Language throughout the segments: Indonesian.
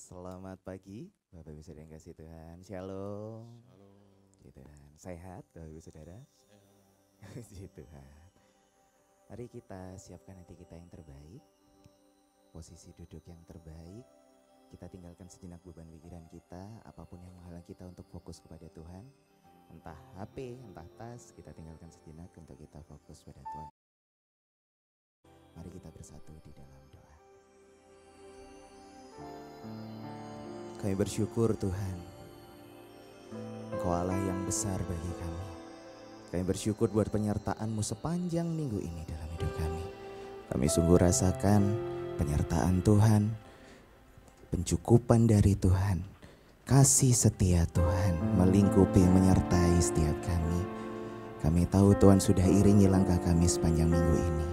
Selamat pagi, Bapak Ibu Saudara yang kasih Tuhan. Shalom. Puji Tuhan. Sehat, Bapak Ibu Saudara? Puji Tuhan. Mari kita siapkan hati kita yang terbaik, posisi duduk yang terbaik. Kita tinggalkan sejenak beban pikiran kita, apapun yang menghalang kita untuk fokus kepada Tuhan. Entah HP, entah tas, kita tinggalkan sejenak untuk kita fokus pada Tuhan. Mari kita bersatu di dalam doa. Kami bersyukur Tuhan, Engkau Allah yang besar bagi kami. Kami bersyukur buat penyertaan-Mu sepanjang minggu ini dalam hidup kami. Kami sungguh rasakan penyertaan Tuhan, pencukupan dari Tuhan, kasih setia Tuhan melingkupi menyertai setiap kami. Kami tahu Tuhan sudah iringi langkah kami sepanjang minggu ini.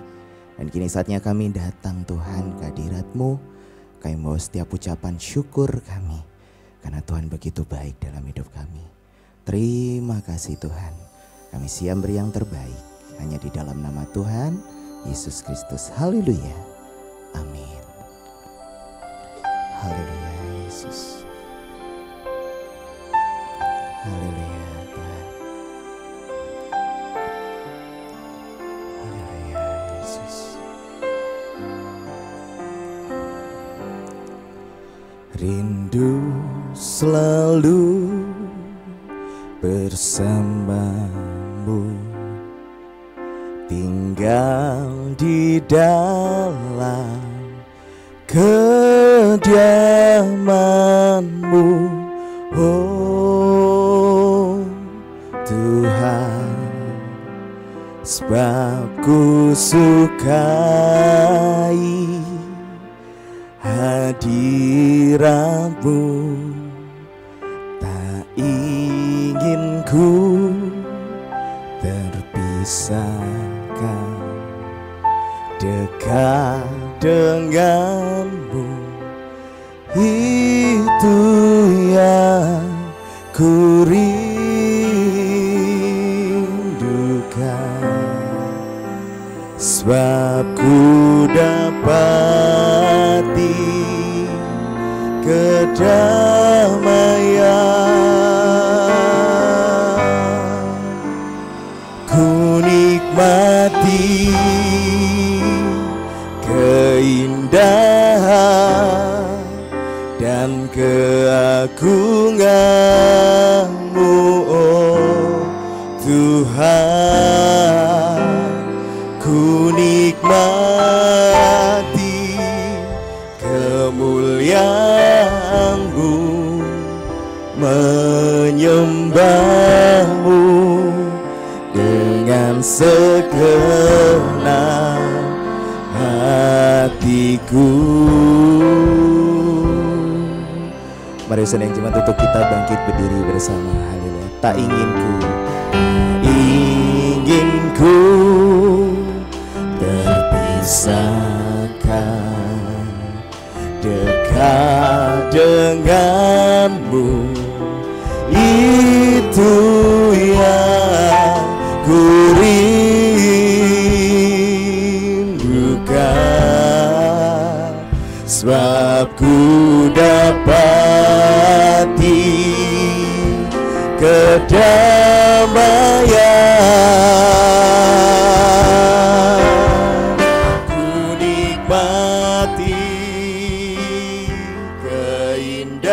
Dan kini saatnya kami datang Tuhan ke hadirat-Mu. Kami mau setiap ucapan syukur kami, karena Tuhan begitu baik dalam hidup kami. Terima kasih Tuhan. Kami siap beri yang terbaik hanya di dalam nama Tuhan Yesus Kristus. Haleluya. Amin. Haleluya Yesus. Haleluya Tuhan. Haleluya Yesus. Rindu selalu bersamamu, tinggal di dalam kediaman-Mu, oh Tuhan, sebab ku sukai hadirat-Mu, tak ingin ku terpisahkan, dekat denganmu, itu yang ku rindukan, sebab ku dapati kedamaian, ku nikmati keindahan dan keagungan-Mu, oh Tuhan. Ku nikmati kemuliaan-Mu, menyembah-Mu dengan segenap hatiku. Mari saudara yang jemaat, untuk kita bangkit berdiri bersama. Haleluya. Tak ingin ku terpisahkan, dekat denganmu, itu yang ku rindukan, sebab ku dapati kedamaian, ku nikmati keindahan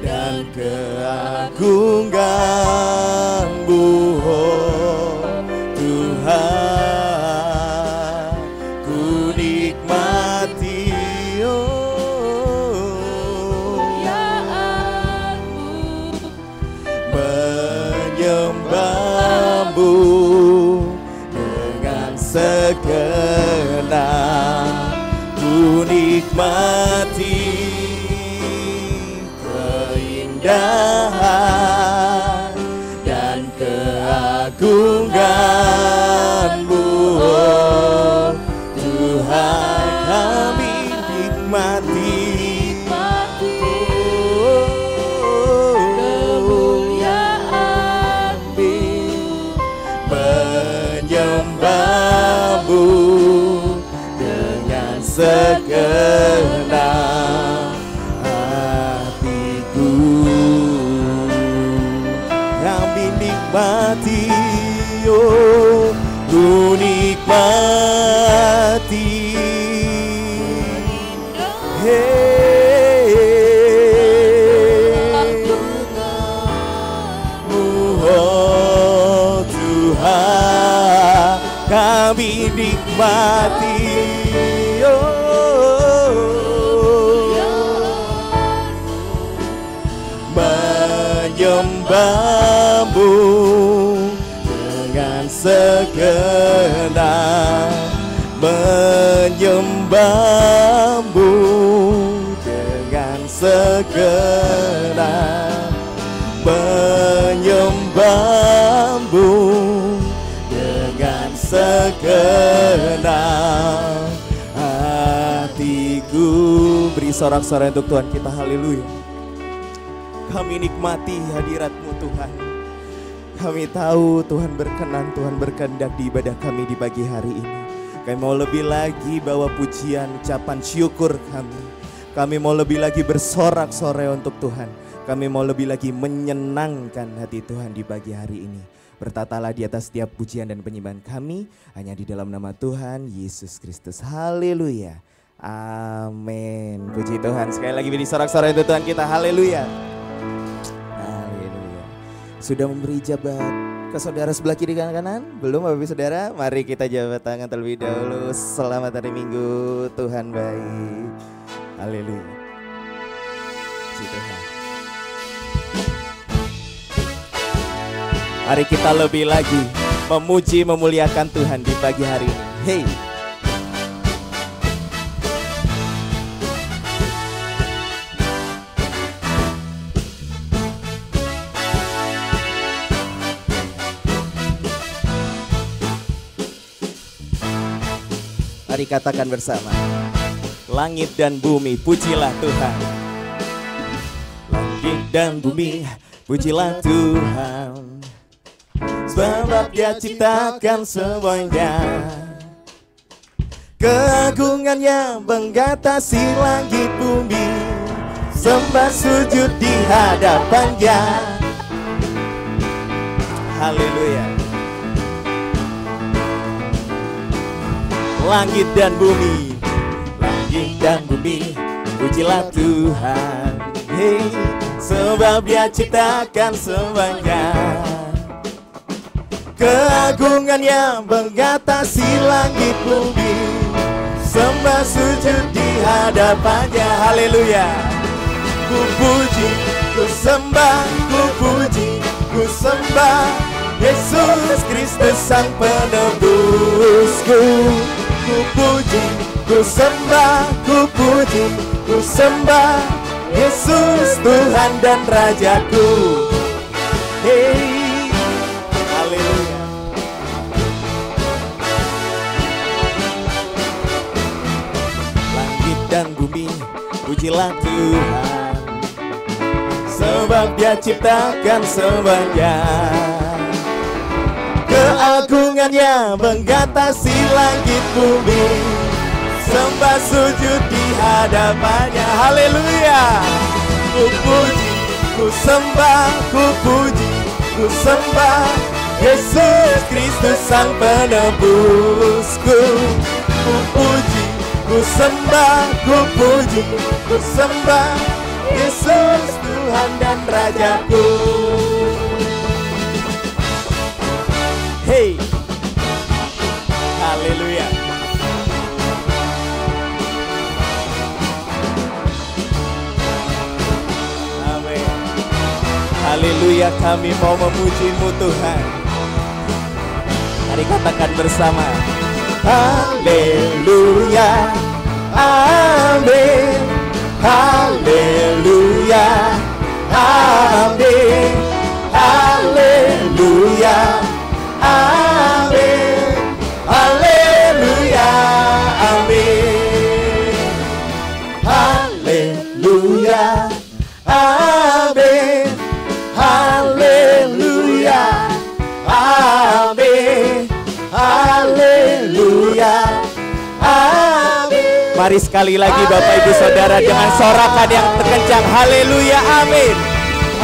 dan keagungan-Mu, oh Tuhan. Ku nikmati, menyembah-Mu dengan segenap, ku nikmati keindahan dan keagungan-Mu, oh Tuhan. Kami nikmati menyembah-Mu dengan segenap nikmati, oh ku nikmati. Oh Tuhan, kami nikmati, menyembahmu dengan segenap, menyembahmu dengan segenap, menyembahmu dengan segenap hatiku. Beri sorak-sorai untuk Tuhan kita, haleluya. Kami nikmati hadirat-Mu Tuhan. Kami tahu Tuhan berkenan, Tuhan berkehendak di ibadah kami di pagi hari ini. Kami mau lebih lagi bawa pujian, ucapan syukur kami. Kami mau lebih lagi bersorak-sorai untuk Tuhan. Kami mau lebih lagi menyenangkan hati Tuhan di pagi hari ini. Bertatalah di atas setiap pujian dan penyembahan kami hanya di dalam nama Tuhan Yesus Kristus. Haleluya. Amin. Puji Tuhan. Sekali lagi beri sorak-sorai untuk Tuhan kita. Haleluya. Sudah memberi jabat ke saudara sebelah kiri kanan? Belum Bapak Ibu Saudara? Mari kita jabat tangan terlebih dahulu. Selamat hari Minggu, Tuhan baik. Haleluya. Puji Tuhan. Mari kita lebih lagi memuji, memuliakan Tuhan di pagi hari ini. Hey. Mari katakan bersama. Langit dan bumi, pujilah Tuhan. Langit dan bumi, pujilah Tuhan. Sebab Dia ciptakan semuanya. Keagungannya menggatasi langit bumi. Sembah sujud di hadapan-Nya. Haleluya. Langit dan bumi, langit dan bumi, pujilah Tuhan. Hey, sebab Dia ciptakan semuanya. Keagungannya menggatasi langit bumi. Sembah sujud di hadapan-Nya. Haleluya. Ku puji, ku sembah, ku puji, ku sembah Yesus Kristus Sang Penebusku. Ku puji, ku sembah, ku puji, ku sembah Yesus Tuhan dan Rajaku. Hey, haleluya. Langit dan bumi, pujilah Tuhan. Sebab Dia ciptakan semuanya. Keagungannya menggatasi langit bumi. Sembah sujud di hadapan-Nya. Haleluya. Ku puji, ku sembah, ku puji, ku sembah Yesus Kristus Sang Penebusku. Ku puji, ku sembah, ku puji, ku sembah Yesus Tuhan dan Rajaku. Hey, haleluya. Amin. Haleluya, kami mau memuji-Mu Tuhan. Mari katakan bersama. Haleluya, amin. Haleluya, amin. Haleluya, amin. Haleluya, amin. Haleluya, amin. Haleluya, amin. Haleluya, amin. Mari sekali lagi Bapak Ibu Saudara dengan sorakan yang terkencang. Haleluya, amin.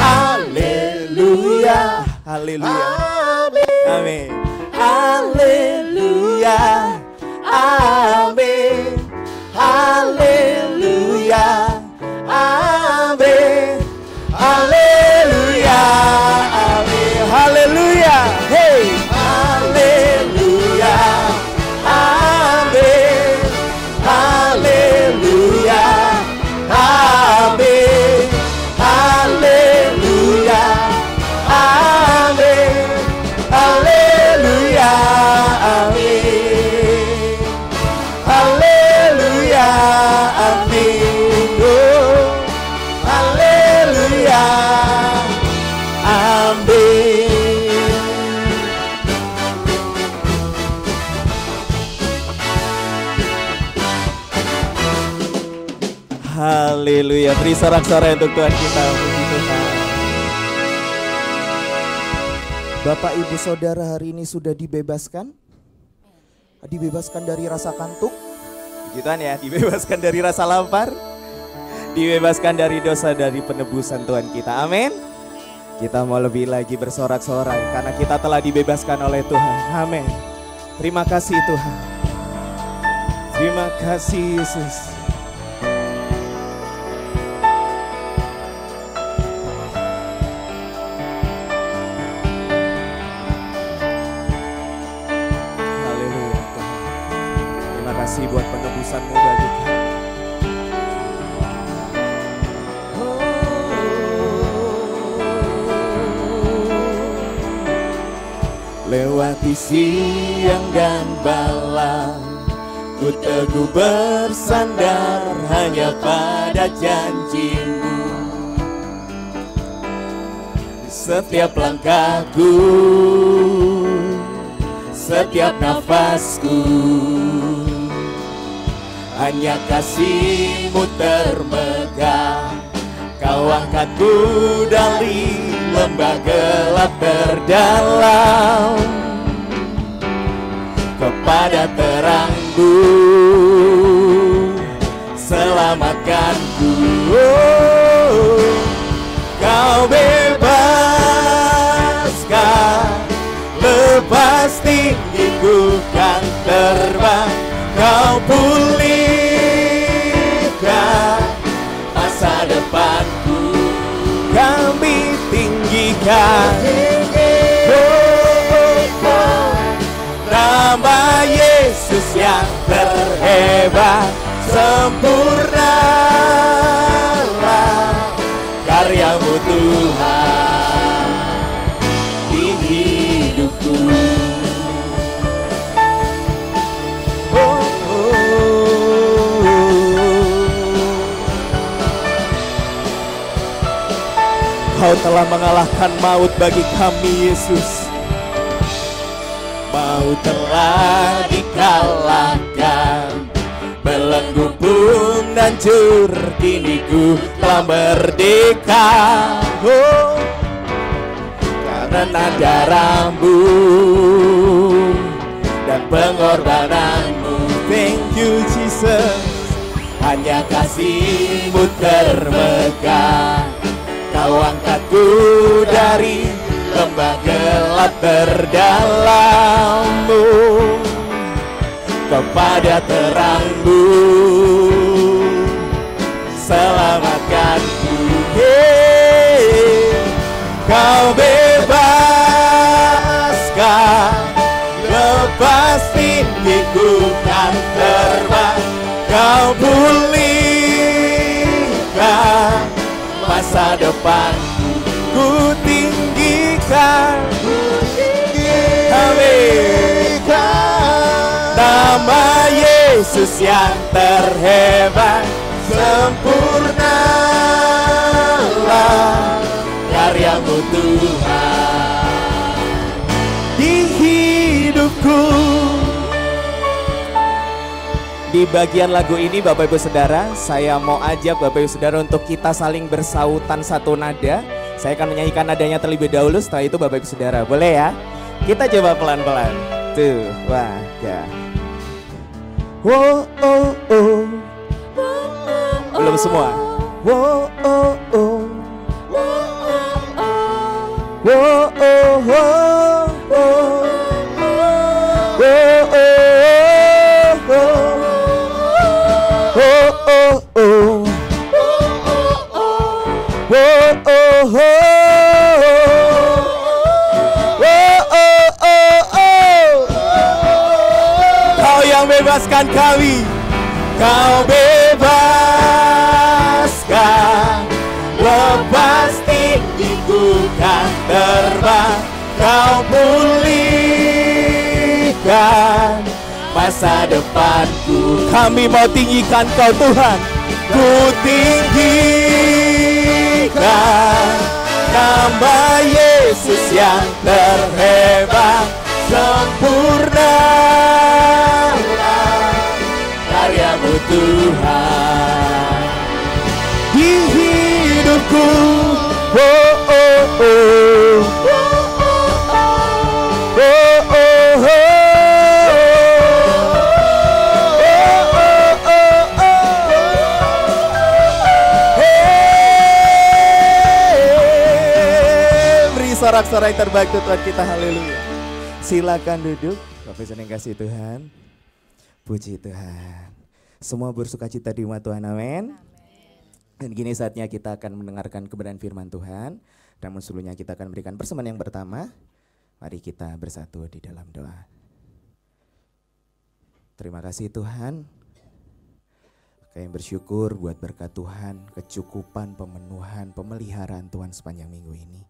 Haleluya, haleluya. Amin. Haleluya. Amin. Haleluya. Amin. Haleluya. Amin. Haleluya. Hey. Haleluya. Amin. Haleluya. Amin. Haleluya. Amin. Haleluya. Amin. Haleluya. Amin. Oh. Haleluya. Amin. Haleluya. Beri sorak-sorai untuk Tuhan kita. Puji Tuhan. Bapak Ibu Saudara hari ini sudah dibebaskan? Dibebaskan dari rasa kantuk? Puji Tuhan ya, dibebaskan dari rasa lapar, dibebaskan dari dosa, dari penebusan Tuhan kita. Amin. Kita mau lebih lagi bersorak-sorai karena kita telah dibebaskan oleh Tuhan. Amin. Terima kasih Tuhan. Terima kasih Yesus. Haleluya Tuhan. Terima kasih buat penebusan-Mu bagi kami. Lewati siang dan malam, ku teguh bersandar hanya pada janji-Mu. Setiap langkahku, setiap nafasku, hanya kasih-Mu termegang. Kau angkatku dari lembah gelap terdalam kepada terang-Mu, selamatkanku. Oh, Kau bebaskan, lepas tinggiku kan terbang. Kau pulihkan masa depanku, kami tinggikan. Oh, nama Yesus yang terhebat, sempurnalah karya-Mu Tuhan di hidupku. Kau telah mengalahkan maut bagi kami Yesus. Maut telah dikalahkan, belenggu pun hancur, kini ku telah merdeka. Oh, karena darah-Mu dan pengorbanan-Mu. Thank you Jesus. Hanya kasih-Mu termegang. Kau angkatku dari lembah gelap terdalam-Mu kepada terang-Mu, selamatkanku. Kau bebaskan, lepas tinggiku kan terbang. Kau pulihkan masa depanku, ku tinggikan. Amin. Nama Yesus yang terhebat, sempurnalah karya-Mu Tuhan di hidupku. Di bagian lagu ini Bapak Ibu Saudara, saya mau ajak Bapak Ibu Saudara untuk kita saling bersautan satu nada. Saya akan menyanyikan nadanya terlebih dahulu, setelah itu Bapak Ibu Saudara, boleh ya? Kita coba pelan-pelan. Tuh, wah, ya. Wo, oh, oh. Belum semua. Wo, oh, oh. Wo, oh, oh, oh. Tuhan kami. Kau bebaskan, lepas tinggiku kan terbang. Kau pulihkan masa depanku. Kami mau tinggikan Kau Tuhan. Ku tinggikan nama Yesus yang terhebat. Sempurna karya-Mu Tuhan di hidupku. Oh, oh, oh. Sorak-sorai terbaik Tuhan kita, haleluya. Silakan duduk, Bapak yang kasih Tuhan. Puji Tuhan. Semua bersuka cita di rumah Tuhan, amin. Dan gini saatnya kita akan mendengarkan kebenaran firman Tuhan. Namun sebelumnya kita akan berikan persembahan yang pertama. Mari kita bersatu di dalam doa. Terima kasih Tuhan. Kami bersyukur buat berkat Tuhan, kecukupan, pemenuhan, pemeliharaan Tuhan sepanjang minggu ini.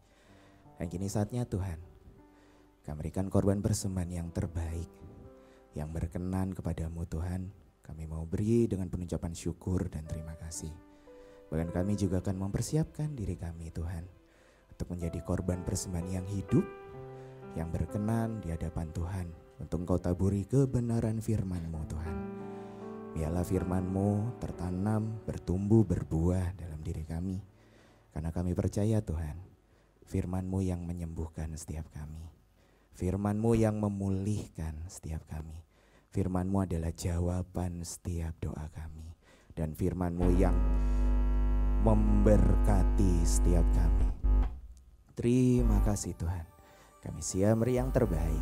Dan kini saatnya Tuhan, kami berikan korban persembahan yang terbaik, yang berkenan kepadamu Tuhan. Kami mau beri dengan pengucapan syukur dan terima kasih. Bahkan kami juga akan mempersiapkan diri kami Tuhan, untuk menjadi korban persembahan yang hidup, yang berkenan di hadapan Tuhan. Untuk Engkau taburi kebenaran firman-Mu Tuhan. Biarlah firman-Mu tertanam, bertumbuh, berbuah dalam diri kami. Karena kami percaya Tuhan, firman-Mu yang menyembuhkan setiap kami. Firman-Mu yang memulihkan setiap kami. Firman-Mu adalah jawaban setiap doa kami. Dan firman-Mu yang memberkati setiap kami. Terima kasih Tuhan. Kami siap beri yang terbaik.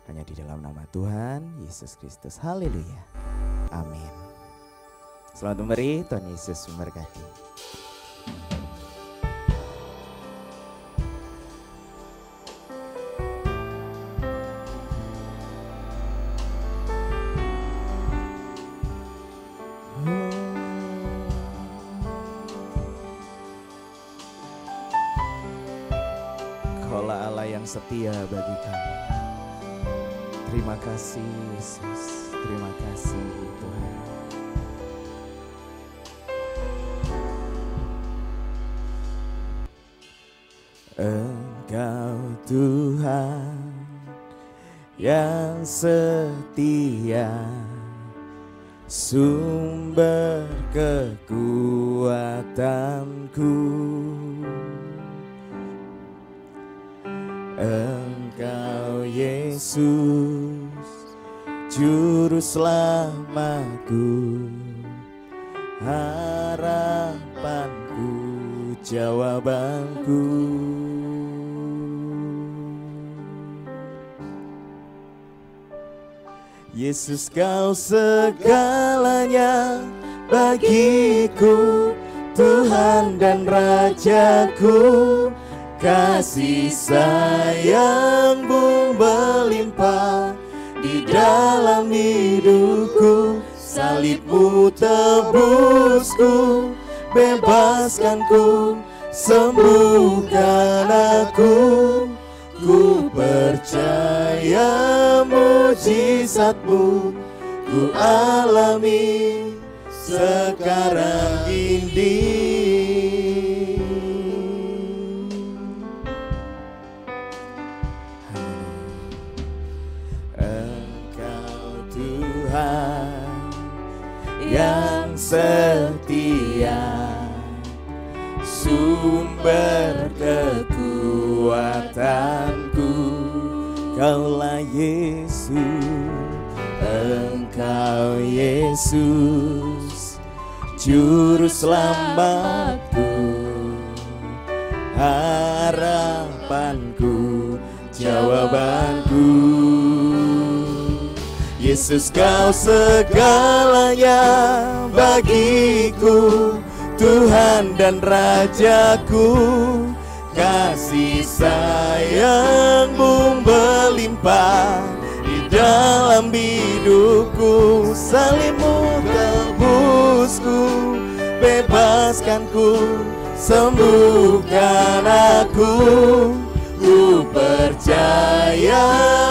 Hanya di dalam nama Tuhan Yesus Kristus. Haleluya. Amin. Selamat memberi, Tuhan Yesus memberkati. Kaulah Allah yang setia bagi kami. Terima kasih Yesus, terima kasih Tuhan. Engkau Tuhan yang setia, sumber kekuatanku. Engkau Yesus, Juru Selamatku, harapanku, jawabanku. Yesus Kau segalanya bagiku, Tuhan dan Rajaku. Kasih sayang-Mu melimpah di dalam hidupku. Salib-Mu tebusku, bebaskanku, sembuhkan aku. Ku percaya mujizat-Mu ku alami sekarang ini. Yang setia, sumber kekuatanku. Kaulah Yesus, Engkau Yesus, Juru Selamatku, harapanku, jawabanku. Yesus Kau segalanya bagiku, Tuhan dan Rajaku. Kasih sayang-Mu melimpah di dalam hidupku, salibmu tebusku, bebaskanku, sembuhkan aku. Ku percaya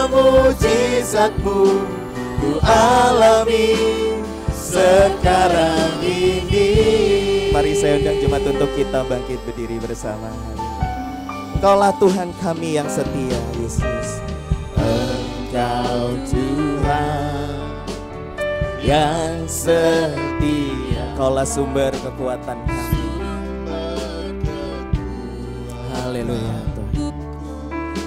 mujizatmu ku alami sekarang ini. Mari saya undang jemaat untuk kita bangkit berdiri bersama. Engkaulah Tuhan kami yang setia, Yesus. Engkau Tuhan yang setia, Engkaulah sumber kekuatan kami. Haleluya Tuhan.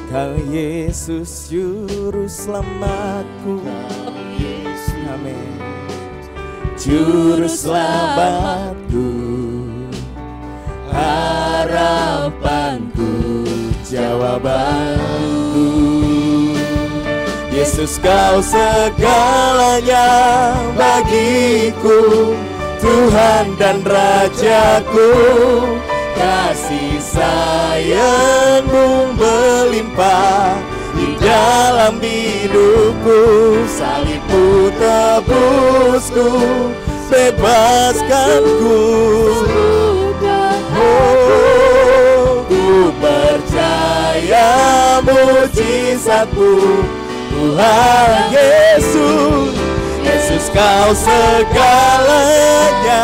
Kau Yesus juru selamatku, amin. Juru selamatku, harapanku, jawabanku. Yesus kau segalanya bagiku, Tuhan dan Rajaku. Kasih sayangmu melimpah di dalam hidupku, salibmu tebusku, bebaskanku. Oh, ku percaya mujizatmu, Tuhan Yesus. Yesus kau segalanya,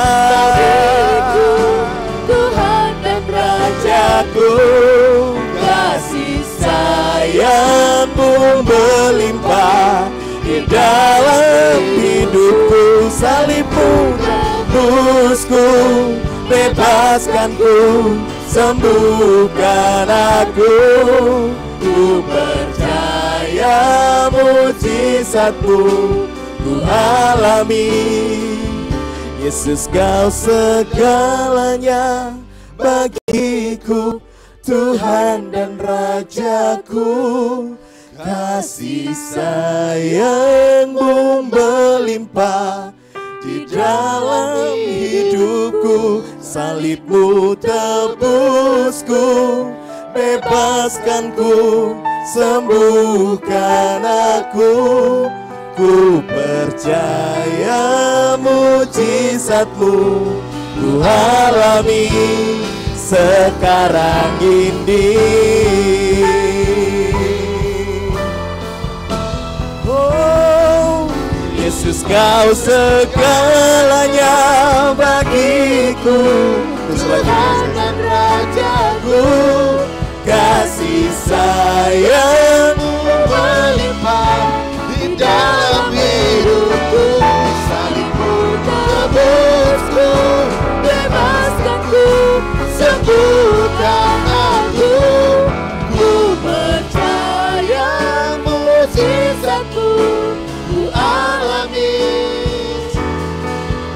Tuhan dan Rajaku. Kasih sayangmu melimpah di dalam hidupku, salibmu tebusku, bebaskanku, sembuhkan aku. Ku percaya mujizatmu ku alami. Yesus kau segalanya bagiku, Tuhan dan Rajaku. Kasih sayangmu melimpah di dalam hidupku, salibmu tebusku, bebaskanku, sembuhkan aku. Ku percaya mujizatmu ku alami sekarang ini. Oh, Yesus kau segalanya bagiku, Tuhan dan Rajaku. Kasih sayangmu melimpah di dalam hidupku, salibmu tebusku, bebaskanku, sembuhkan aku. Ku percaya mujizatmu ku alami.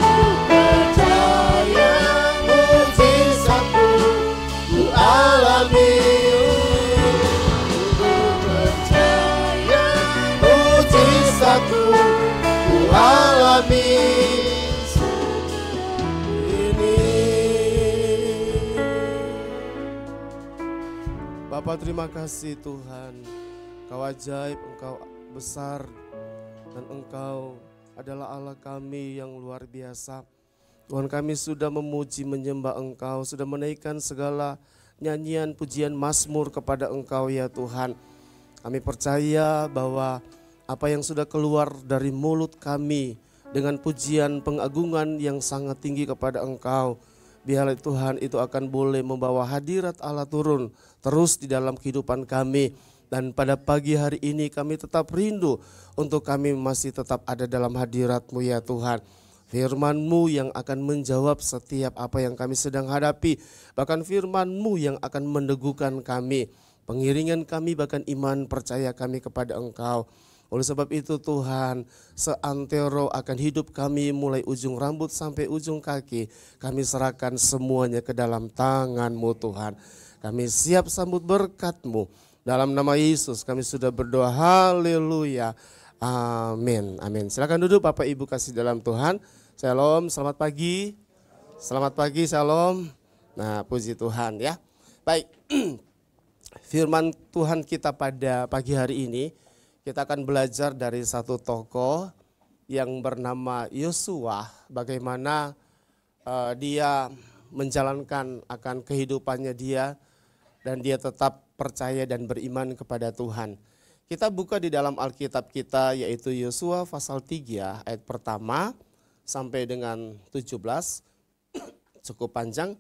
Ku percaya mujizatmu ku alami. Ku percaya mujizatmu ku alami ini. Bapa, terima kasih Tuhan. Engkau ajaib, Engkau besar, dan Engkau adalah Allah kami yang luar biasa. Tuhan, kami sudah memuji menyembah Engkau, sudah menaikkan segala nyanyian pujian mazmur kepada Engkau ya Tuhan. Kami percaya bahwa apa yang sudah keluar dari mulut kami dengan pujian pengagungan yang sangat tinggi kepada Engkau, biarlah Tuhan itu akan boleh membawa hadirat Allah turun terus di dalam kehidupan kami. Dan pada pagi hari ini kami tetap rindu untuk kami masih tetap ada dalam hadirat-Mu ya Tuhan. Firman-Mu yang akan menjawab setiap apa yang kami sedang hadapi. Bahkan firman-Mu yang akan meneguhkan kami, pengiringan kami, bahkan iman percaya kami kepada Engkau. Oleh sebab itu Tuhan, seantero akan hidup kami mulai ujung rambut sampai ujung kaki, kami serahkan semuanya ke dalam tangan-Mu Tuhan. Kami siap sambut berkat-Mu. Dalam nama Yesus kami sudah berdoa, haleluya, amin, amin. Silakan duduk Bapak Ibu kasih dalam Tuhan. Shalom, selamat pagi. Selamat pagi, shalom. Nah, puji Tuhan ya. Baik, firman Tuhan kita pada pagi hari ini, Kita akan belajar dari satu tokoh yang bernama Yosua, bagaimana dia menjalankan akan kehidupannya dia dan dia tetap percaya dan beriman kepada Tuhan. Kita buka di dalam Alkitab kita yaitu Yosua pasal 3 ayat pertama sampai dengan 17. Cukup panjang,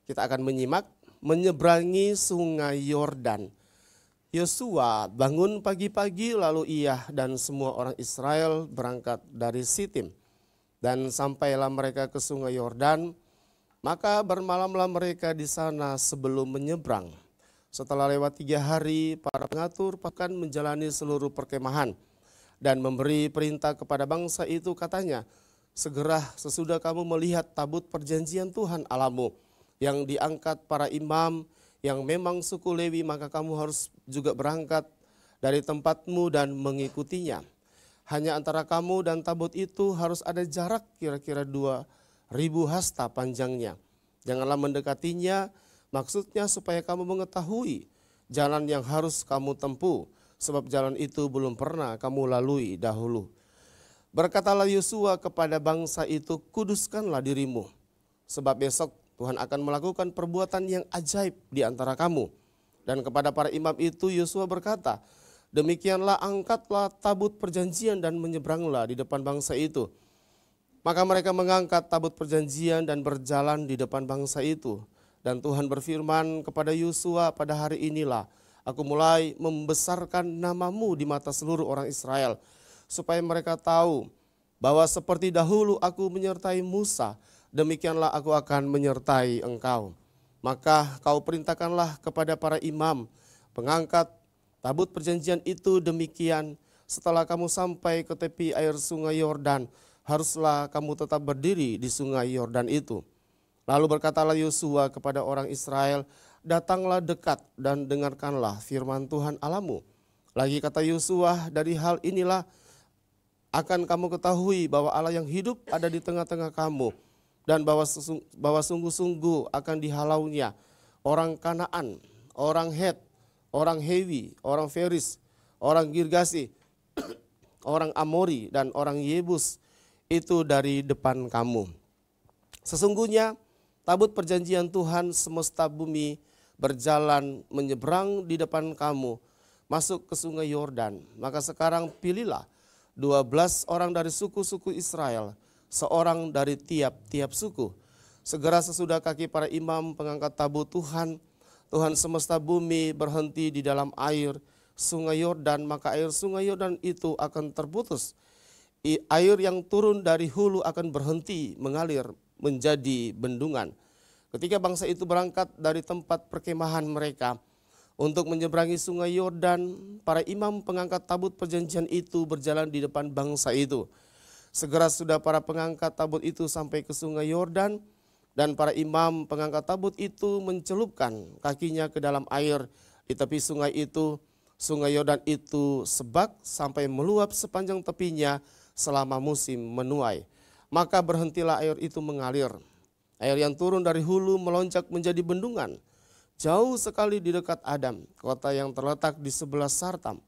kita akan menyimak menyeberangi sungai Yordan. Yosua bangun pagi-pagi lalu ia dan semua orang Israel berangkat dari Sitim. Dan sampailah mereka ke sungai Yordan, maka bermalamlah mereka di sana sebelum menyeberang. Setelah lewat 3 hari, para pengatur akan menjalani seluruh perkemahan dan memberi perintah kepada bangsa itu, katanya, segera sesudah kamu melihat tabut perjanjian Tuhan Allahmu yang diangkat para imam yang memang suku Lewi, maka kamu harus juga berangkat dari tempatmu dan mengikutinya. Hanya antara kamu dan tabut itu harus ada jarak kira-kira 2.000 hasta panjangnya. Janganlah mendekatinya, maksudnya supaya kamu mengetahui jalan yang harus kamu tempuh, sebab jalan itu belum pernah kamu lalui dahulu. Berkatalah Yosua kepada bangsa itu, kuduskanlah dirimu, sebab besok Tuhan akan melakukan perbuatan yang ajaib di antara kamu. Dan kepada para imam itu Yosua berkata, demikianlah angkatlah tabut perjanjian dan menyeberanglah di depan bangsa itu. Maka mereka mengangkat tabut perjanjian dan berjalan di depan bangsa itu. Dan Tuhan berfirman kepada Yosua, pada hari inilah aku mulai membesarkan namamu di mata seluruh orang Israel, supaya mereka tahu bahwa seperti dahulu aku menyertai Musa, demikianlah aku akan menyertai engkau. Maka kau perintahkanlah kepada para imam pengangkat tabut perjanjian itu demikian, setelah kamu sampai ke tepi air sungai Yordan, haruslah kamu tetap berdiri di sungai Yordan itu. Lalu berkatalah Yosua kepada orang Israel, datanglah dekat dan dengarkanlah firman Tuhan Allahmu. Lagi kata Yosua, dari hal inilah akan kamu ketahui bahwa Allah yang hidup ada di tengah-tengah kamu, dan bahwa sungguh-sungguh akan dihalaunya orang Kanaan, orang Het, orang Hewi, orang Feris, orang Girgasi, orang Amori, dan orang Yebus itu dari depan kamu. Sesungguhnya tabut perjanjian Tuhan semesta bumi berjalan menyeberang di depan kamu masuk ke sungai Yordan. Maka sekarang pilihlah 12 orang dari suku-suku Israel, seorang dari tiap-tiap suku. Segera sesudah kaki para imam pengangkat tabut Tuhan semesta bumi berhenti di dalam air sungai Yordan, maka air sungai Yordan itu akan terputus. Air yang turun dari hulu akan berhenti mengalir menjadi bendungan. Ketika bangsa itu berangkat dari tempat perkemahan mereka untuk menyeberangi sungai Yordan, para imam pengangkat tabut perjanjian itu berjalan di depan bangsa itu. Segera sudah para pengangkat tabut itu sampai ke sungai Yordan, dan para imam pengangkat tabut itu mencelupkan kakinya ke dalam air di tepi sungai itu. Sungai Yordan itu sebak sampai meluap sepanjang tepinya selama musim menuai. Maka berhentilah air itu mengalir. Air yang turun dari hulu melonjak menjadi bendungan, jauh sekali di dekat Adam, kota yang terletak di sebelah Sartam.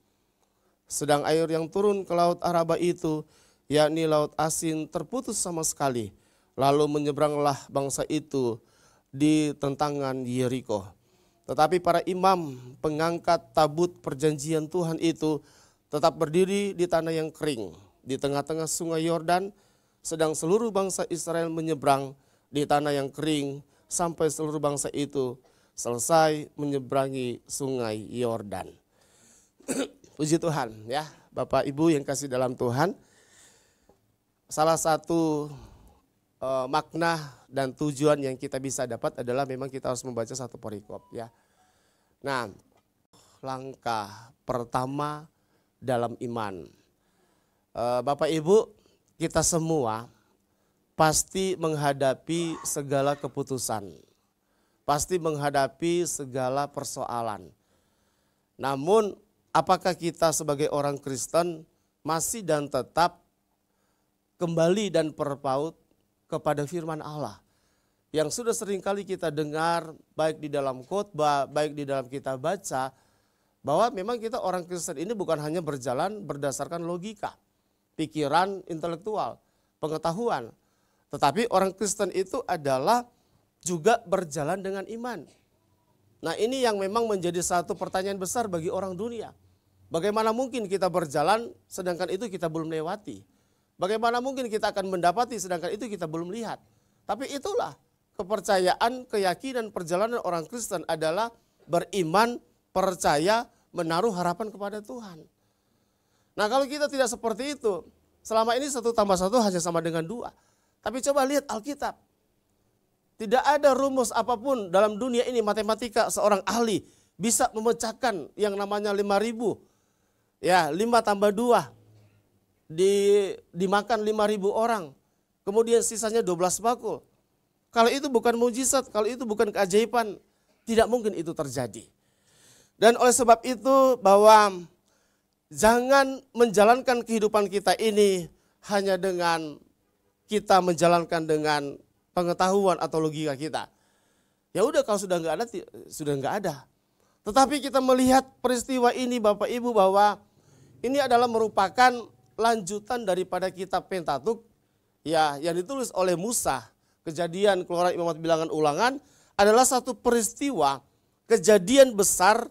Sedang air yang turun ke laut Araba itu, yakni laut asin, terputus sama sekali. Lalu menyeberanglah bangsa itu di tentangan Yeriko. Tetapi para imam pengangkat tabut perjanjian Tuhan itu tetap berdiri di tanah yang kering di tengah-tengah sungai Yordan, sedang seluruh bangsa Israel menyeberang di tanah yang kering sampai seluruh bangsa itu selesai menyeberangi sungai Yordan. Puji Tuhan ya, Bapak Ibu yang kasih dalam Tuhan. Salah satu makna dan tujuan yang kita bisa dapat adalah memang kita harus membaca satu perikop ya. Nah, langkah pertama dalam iman. Bapak Ibu, kita semua pasti menghadapi segala keputusan. Pasti menghadapi segala persoalan. Namun, apakah kita sebagai orang Kristen masih dan tetap kembali dan berpaut kepada firman Allah yang sudah seringkali kita dengar baik di dalam khotbah, baik di dalam kita baca, bahwa memang kita orang Kristen ini bukan hanya berjalan berdasarkan logika, pikiran intelektual, pengetahuan. Tetapi orang Kristen itu adalah juga berjalan dengan iman. Nah, ini yang memang menjadi satu pertanyaan besar bagi orang dunia. Bagaimana mungkin kita berjalan sedangkan itu kita belum lewati? Bagaimana mungkin kita akan mendapati sedangkan itu kita belum lihat? Tapi itulah kepercayaan, keyakinan perjalanan orang Kristen adalah beriman, percaya, menaruh harapan kepada Tuhan. Nah, kalau kita tidak seperti itu, selama ini 1 tambah 1 hanya sama dengan 2. Tapi coba lihat Alkitab. Tidak ada rumus apapun dalam dunia ini matematika seorang ahli bisa memecahkan yang namanya 5.000. Ya, 5 tambah 2 dimakan 5.000 orang. Kemudian sisanya 12 bakul. Kalau itu bukan mujizat, kalau itu bukan keajaiban, tidak mungkin itu terjadi. Dan oleh sebab itu bahwa jangan menjalankan kehidupan kita ini hanya dengan kita menjalankan dengan pengetahuan atau logika kita. Ya udah, kalau sudah nggak ada, sudah nggak ada. Tetapi kita melihat peristiwa ini Bapak Ibu bahwa ini adalah merupakan lanjutan daripada kitab Pentatuk ya, yang ditulis oleh Musa. Kejadian, Keluaran, Imamat, Bilangan, Ulangan adalah satu peristiwa kejadian besar,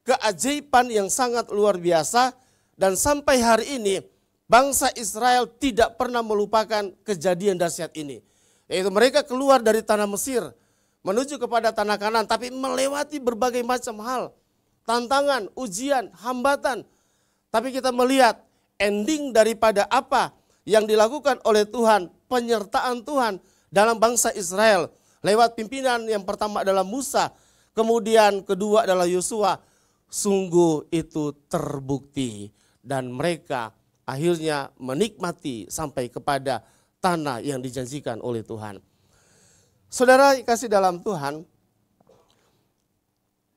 keajaiban yang sangat luar biasa, dan sampai hari ini bangsa Israel tidak pernah melupakan kejadian dahsyat ini. Yaitu mereka keluar dari tanah Mesir menuju kepada tanah Kanaan, tapi melewati berbagai macam hal, tantangan, ujian, hambatan. Tapi kita melihat ending daripada apa yang dilakukan oleh Tuhan, penyertaan Tuhan dalam bangsa Israel. Lewat pimpinan yang pertama adalah Musa, kemudian kedua adalah Yosua. Sungguh itu terbukti dan mereka akhirnya menikmati sampai kepada tanah yang dijanjikan oleh Tuhan. Saudara kasih dalam Tuhan,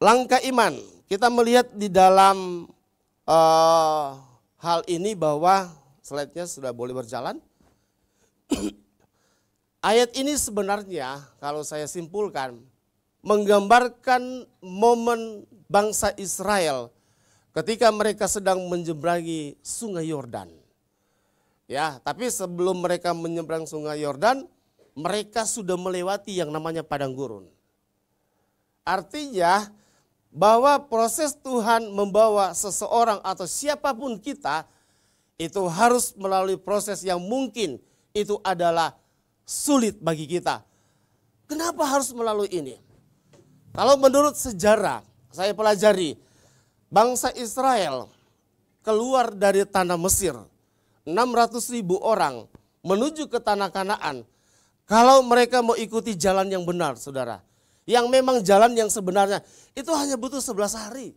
langkah iman. Kita melihat di dalam hal ini bahwa slide-nya sudah boleh berjalan. Ayat ini sebenarnya kalau saya simpulkan menggambarkan momen bangsa Israel ketika mereka sedang menyeberangi Sungai Yordan. Ya, tapi sebelum mereka menyeberang Sungai Yordan, mereka sudah melewati yang namanya padang gurun. Artinya bahwa proses Tuhan membawa seseorang atau siapapun kita itu harus melalui proses yang mungkin itu adalah sulit bagi kita. Kenapa harus melalui ini? Kalau menurut sejarah saya pelajari, bangsa Israel keluar dari tanah Mesir, 600.000 orang menuju ke tanah Kanaan. Kalau mereka mau ikuti jalan yang benar, saudara, yang memang jalan yang sebenarnya, itu hanya butuh 11 hari.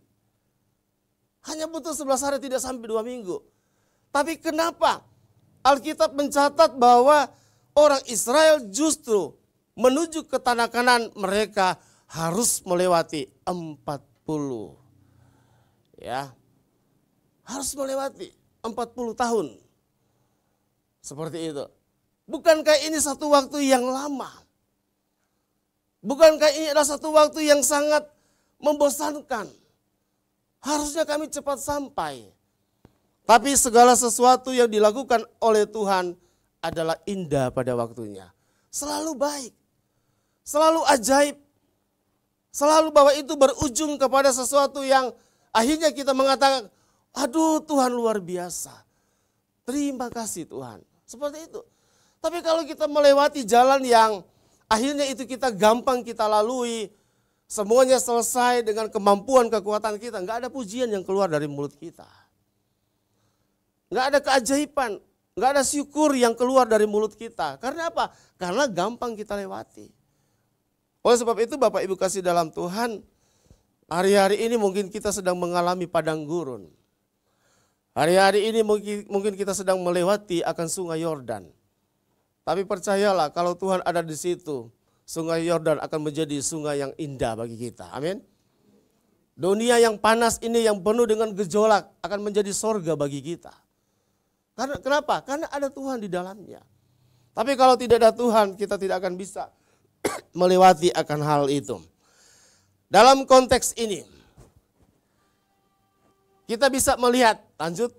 Hanya butuh 11 hari, tidak sampai 2 minggu. Tapi kenapa Alkitab mencatat bahwa orang Israel justru menuju ke tanah Kanaan mereka harus melewati 40. Ya, harus melewati 40 tahun. Seperti itu. Bukankah ini satu waktu yang lama? Bukankah ini adalah satu waktu yang sangat membosankan? Harusnya kami cepat sampai. Tapi segala sesuatu yang dilakukan oleh Tuhan adalah indah pada waktunya. Selalu baik. Selalu ajaib. Selalu bahwa itu berujung kepada sesuatu yang akhirnya kita mengatakan, aduh Tuhan luar biasa. Terima kasih Tuhan. Seperti itu. Tapi kalau kita melewati jalan yang akhirnya itu kita gampang kita lalui, semuanya selesai dengan kemampuan kekuatan kita, nggak ada pujian yang keluar dari mulut kita. Nggak ada keajaiban, nggak ada syukur yang keluar dari mulut kita. Karena apa? Karena gampang kita lewati. Oleh sebab itu Bapak Ibu kasih dalam Tuhan, hari-hari ini mungkin kita sedang mengalami padang gurun. Hari-hari ini mungkin kita sedang melewati akan Sungai Yordan. Tapi percayalah kalau Tuhan ada di situ, Sungai Yordan akan menjadi sungai yang indah bagi kita. Amin. Dunia yang panas ini yang penuh dengan gejolak akan menjadi sorga bagi kita. Karena kenapa? Karena ada Tuhan di dalamnya. Tapi kalau tidak ada Tuhan, kita tidak akan bisa melewati akan hal itu. Dalam konteks ini, kita bisa melihat, lanjut,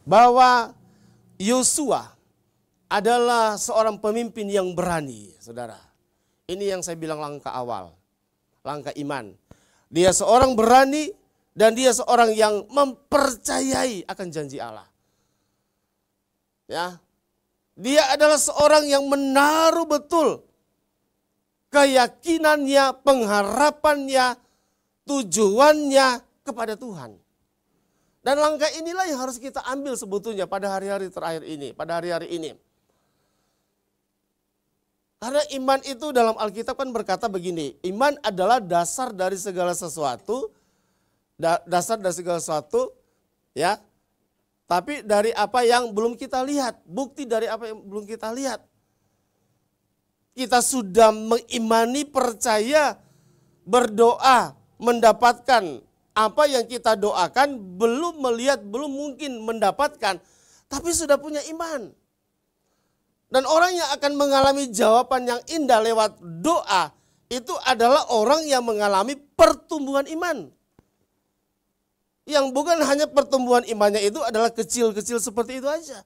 bahwa Yosua adalah seorang pemimpin yang berani, saudara. Ini yang saya bilang langkah awal, langkah iman. Dia seorang berani dan dia seorang yang mempercayai akan janji Allah. Ya, dia adalah seorang yang menaruh betul keyakinannya, pengharapannya, tujuannya kepada Tuhan. Dan langkah inilah yang harus kita ambil sebetulnya pada hari-hari terakhir ini, pada hari-hari ini. Karena iman itu dalam Alkitab kan berkata begini, iman adalah dasar dari segala sesuatu, ya. Tapi dari apa yang belum kita lihat, bukti dari apa yang belum kita lihat. Kita sudah mengimani, percaya, berdoa, mendapatkan apa yang kita doakan, belum melihat, belum mungkin mendapatkan, tapi sudah punya iman. Dan orang yang akan mengalami jawaban yang indah lewat doa, itu adalah orang yang mengalami pertumbuhan iman. Yang bukan hanya pertumbuhan imannya itu adalah kecil-kecil seperti itu aja.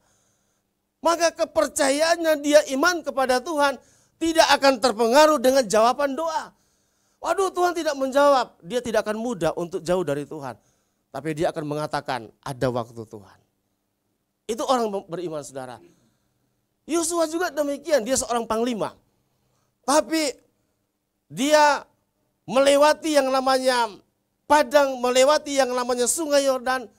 Maka kepercayaannya dia iman kepada Tuhan tidak akan terpengaruh dengan jawaban doa. Waduh, Tuhan tidak menjawab, dia tidak akan mudah untuk jauh dari Tuhan. Tapi dia akan mengatakan ada waktu Tuhan. Itu orang beriman, saudara. Yosua juga demikian, dia seorang panglima. Tapi dia melewati yang namanya padang, melewati yang namanya sungai Yordan.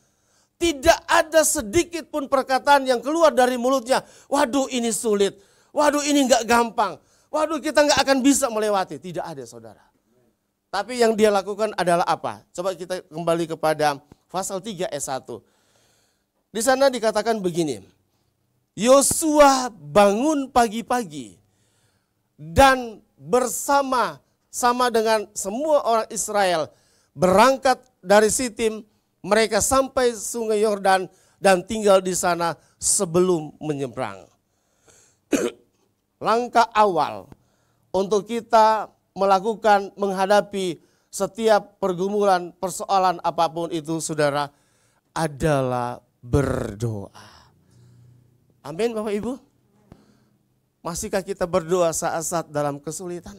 Tidak ada sedikit pun perkataan yang keluar dari mulutnya. Waduh, ini sulit. Waduh, ini enggak gampang. Waduh, kita enggak akan bisa melewati. Tidak ada, saudara. Tapi yang dia lakukan adalah apa? Coba kita kembali kepada pasal 3 ayat 1. Di sana dikatakan begini. Yosua bangun pagi-pagi dan bersama-sama dengan semua orang Israel berangkat dari Sitim, mereka sampai sungai Yordan dan tinggal di sana sebelum menyeberang. Langkah awal untuk kita melakukan, menghadapi setiap pergumulan, persoalan apapun itu, saudara, adalah berdoa. Amin, Bapak Ibu. Masihkah kita berdoa saat-saat dalam kesulitan?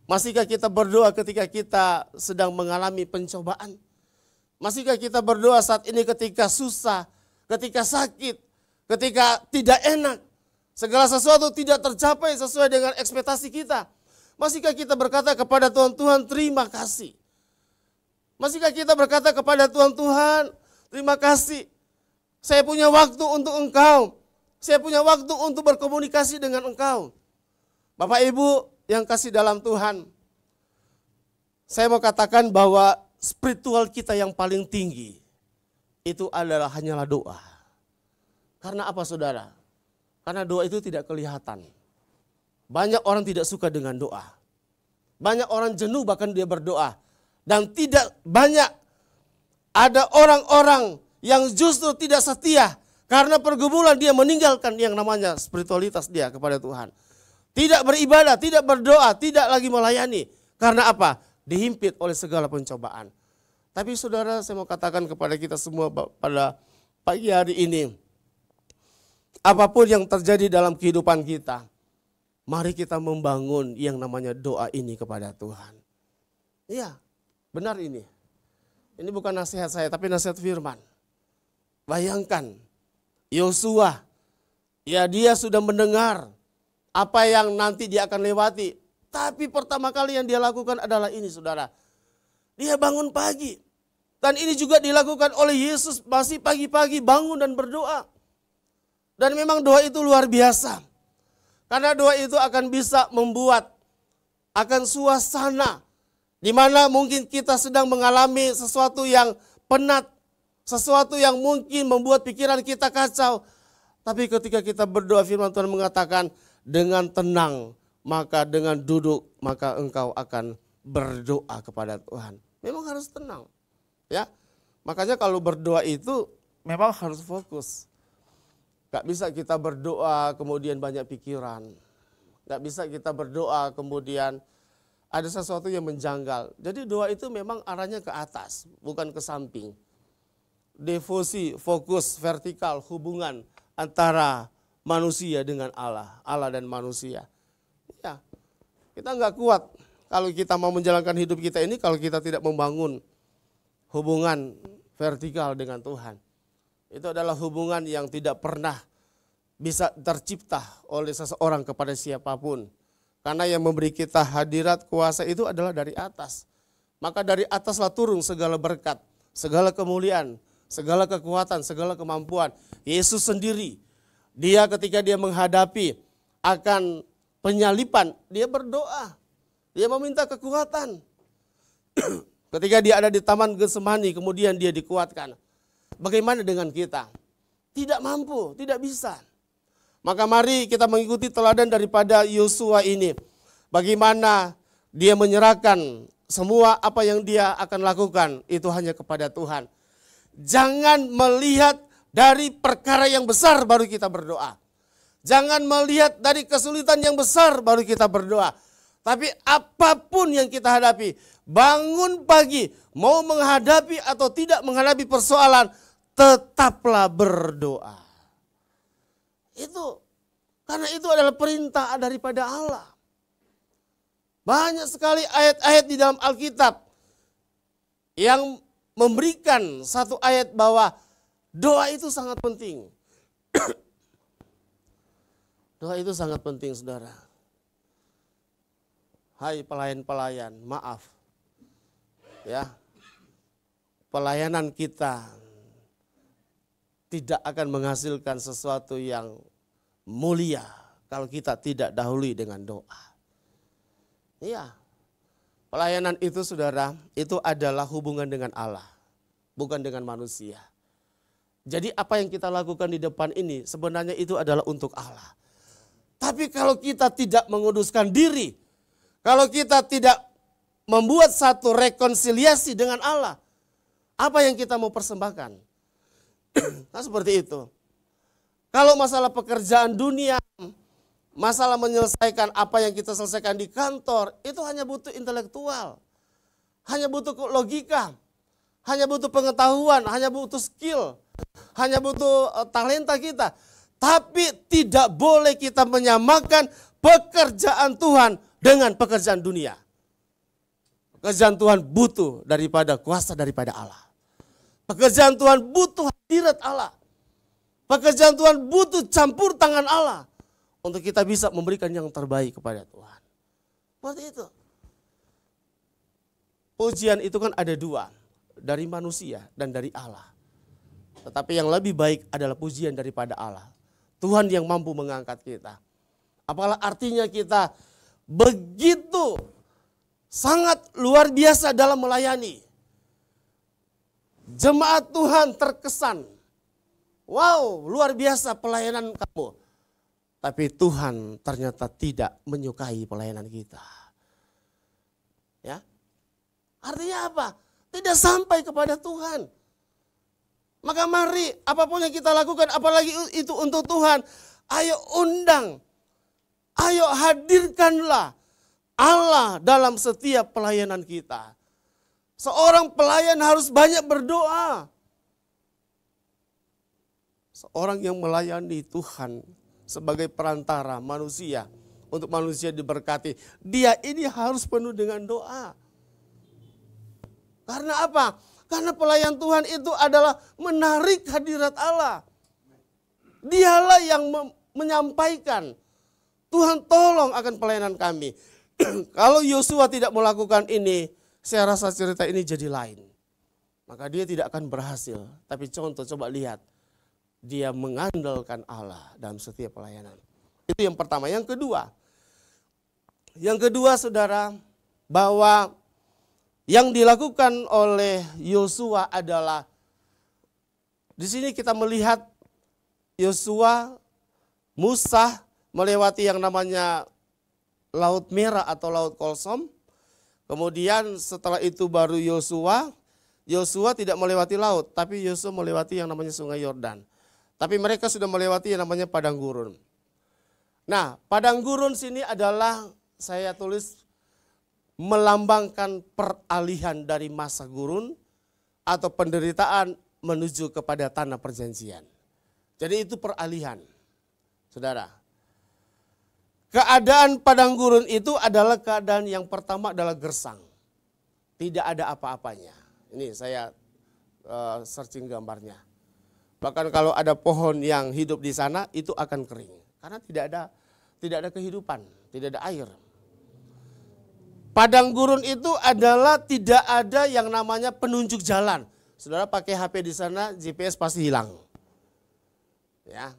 Masihkah kita berdoa ketika kita sedang mengalami pencobaan? Masihkah kita berdoa saat ini ketika susah, ketika sakit, ketika tidak enak, segala sesuatu tidak tercapai sesuai dengan ekspektasi kita? Masihkah kita berkata kepada Tuhan, Tuhan terima kasih? Masihkah kita berkata kepada Tuhan, Tuhan terima kasih, saya punya waktu untuk Engkau, saya punya waktu untuk berkomunikasi dengan Engkau. Bapak Ibu yang kasih dalam Tuhan, saya mau katakan bahwa spiritual kita yang paling tinggi itu adalah hanyalah doa. Karena apa, saudara? Karena doa itu tidak kelihatan. Banyak orang tidak suka dengan doa. Banyak orang jenuh bahkan dia berdoa. Dan tidak banyak ada orang-orang yang justru tidak setia. Karena pergumulan dia meninggalkan yang namanya spiritualitas dia kepada Tuhan. Tidak beribadah, tidak berdoa, tidak lagi melayani. Karena apa? Dihimpit oleh segala pencobaan. Tapi saudara, saya mau katakan kepada kita semua pada pagi hari ini. Apapun yang terjadi dalam kehidupan kita, mari kita membangun yang namanya doa ini kepada Tuhan. Iya, benar ini. Ini bukan nasihat saya, tapi nasihat firman. Bayangkan, Yosua, ya dia sudah mendengar apa yang nanti dia akan lewati. Tapi pertama kali yang dia lakukan adalah ini, saudara. Dia bangun pagi. Dan ini juga dilakukan oleh Yesus, masih pagi-pagi bangun dan berdoa. Dan memang doa itu luar biasa. Karena doa itu akan bisa membuat akan suasana di mana mungkin kita sedang mengalami sesuatu yang penat, sesuatu yang mungkin membuat pikiran kita kacau. Tapi ketika kita berdoa, firman Tuhan mengatakan dengan tenang, maka dengan duduk, maka engkau akan berdoa kepada Tuhan. Memang harus tenang. Ya, makanya kalau berdoa itu memang harus fokus. Gak bisa kita berdoa kemudian banyak pikiran. Gak bisa kita berdoa kemudian ada sesuatu yang menjanggal. Jadi doa itu memang arahnya ke atas, bukan ke samping. devosi, fokus, vertikal, hubungan antara manusia dengan Allah, Allah dan manusia. Ya, kita nggak kuat kalau kita mau menjalankan hidup kita ini kalau kita tidak membangun hubungan vertikal dengan Tuhan. Itu adalah hubungan yang tidak pernah bisa tercipta oleh seseorang kepada siapapun. Karena yang memberi kita hadirat kuasa itu adalah dari atas. Maka dari ataslah turun segala berkat, segala kemuliaan, segala kekuatan, segala kemampuan. Yesus sendiri, dia ketika dia menghadapi akan penyalipan, dia berdoa. Dia meminta kekuatan. Ketika dia ada di Taman Getsemani, kemudian dia dikuatkan. Bagaimana dengan kita? Tidak mampu, tidak bisa. Maka mari kita mengikuti teladan daripada Yosua ini. Bagaimana dia menyerahkan semua apa yang dia akan lakukan itu hanya kepada Tuhan. Jangan melihat dari perkara yang besar baru kita berdoa. Jangan melihat dari kesulitan yang besar baru kita berdoa. Tapi apapun yang kita hadapi, bangun pagi, mau menghadapi atau tidak menghadapi persoalan, tetaplah berdoa. Itu, karena itu adalah perintah daripada Allah. Banyak sekali ayat-ayat di dalam Alkitab yang memberikan satu ayat bahwa doa itu sangat penting. Doa itu sangat penting, saudara. Hai pelayan-pelayan, maaf. Ya. Pelayanan kita tidak akan menghasilkan sesuatu yang mulia kalau kita tidak dahului dengan doa. Iya. Pelayanan itu, saudara, itu adalah hubungan dengan Allah, bukan dengan manusia. Jadi apa yang kita lakukan di depan ini sebenarnya itu adalah untuk Allah. Tapi kalau kita tidak menguduskan diri, kalau kita tidak membuat satu rekonsiliasi dengan Allah, apa yang kita mau persembahkan? Nah seperti itu. Kalau masalah pekerjaan dunia, masalah menyelesaikan apa yang kita selesaikan di kantor, itu hanya butuh intelektual. Hanya butuh logika, hanya butuh pengetahuan, hanya butuh skill, hanya butuh talenta kita. Tapi tidak boleh kita menyamakan pekerjaan Tuhan dengan pekerjaan dunia. Pekerjaan Tuhan butuh daripada kuasa daripada Allah. Pekerjaan Tuhan butuh hadirat Allah. Pekerjaan Tuhan butuh campur tangan Allah untuk kita bisa memberikan yang terbaik kepada Tuhan. Seperti itu. Pujian itu kan ada dua, dari manusia dan dari Allah. Tetapi yang lebih baik adalah pujian daripada Allah. Tuhan yang mampu mengangkat kita. Apalah artinya kita begitu sangat luar biasa dalam melayani. Jemaat Tuhan terkesan, wow, luar biasa pelayanan kamu. Tapi Tuhan ternyata tidak menyukai pelayanan kita. Ya. Artinya apa? Tidak sampai kepada Tuhan. Maka mari apapun yang kita lakukan, apalagi itu untuk Tuhan, ayo undang, ayo hadirkanlah Allah dalam setiap pelayanan kita. Seorang pelayan harus banyak berdoa. Seorang yang melayani Tuhan sebagai perantara manusia, untuk manusia diberkati, dia ini harus penuh dengan doa. Karena apa? Karena pelayan Tuhan itu adalah menarik hadirat Allah. Dialah yang menyampaikan, Tuhan tolong akan pelayanan kami. Kalau Yosua tidak melakukan ini, saya rasa cerita ini jadi lain. Maka dia tidak akan berhasil. Tapi contoh, coba lihat. Dia mengandalkan Allah dalam setiap pelayanan. Itu yang pertama. Yang kedua saudara, bahwa yang dilakukan oleh Yosua adalah, di sini kita melihat Yosua, Musa melewati yang namanya Laut Merah atau Laut Kolsom. Kemudian setelah itu baru Yosua tidak melewati laut, tapi Yosua melewati yang namanya Sungai Yordan. Tapi mereka sudah melewati yang namanya Padang Gurun. Nah, Padang Gurun sini adalah, saya tulis, melambangkan peralihan dari masa gurun atau penderitaan menuju kepada tanah perjanjian. Jadi itu peralihan. Saudara, keadaan padang gurun itu adalah keadaan yang pertama adalah gersang. Tidak ada apa-apanya. Ini saya searching gambarnya. Bahkan kalau ada pohon yang hidup di sana itu akan kering. Karena tidak ada kehidupan, tidak ada air. Padang gurun itu adalah tidak ada yang namanya penunjuk jalan. Saudara pakai HP di sana, GPS pasti hilang. Ya.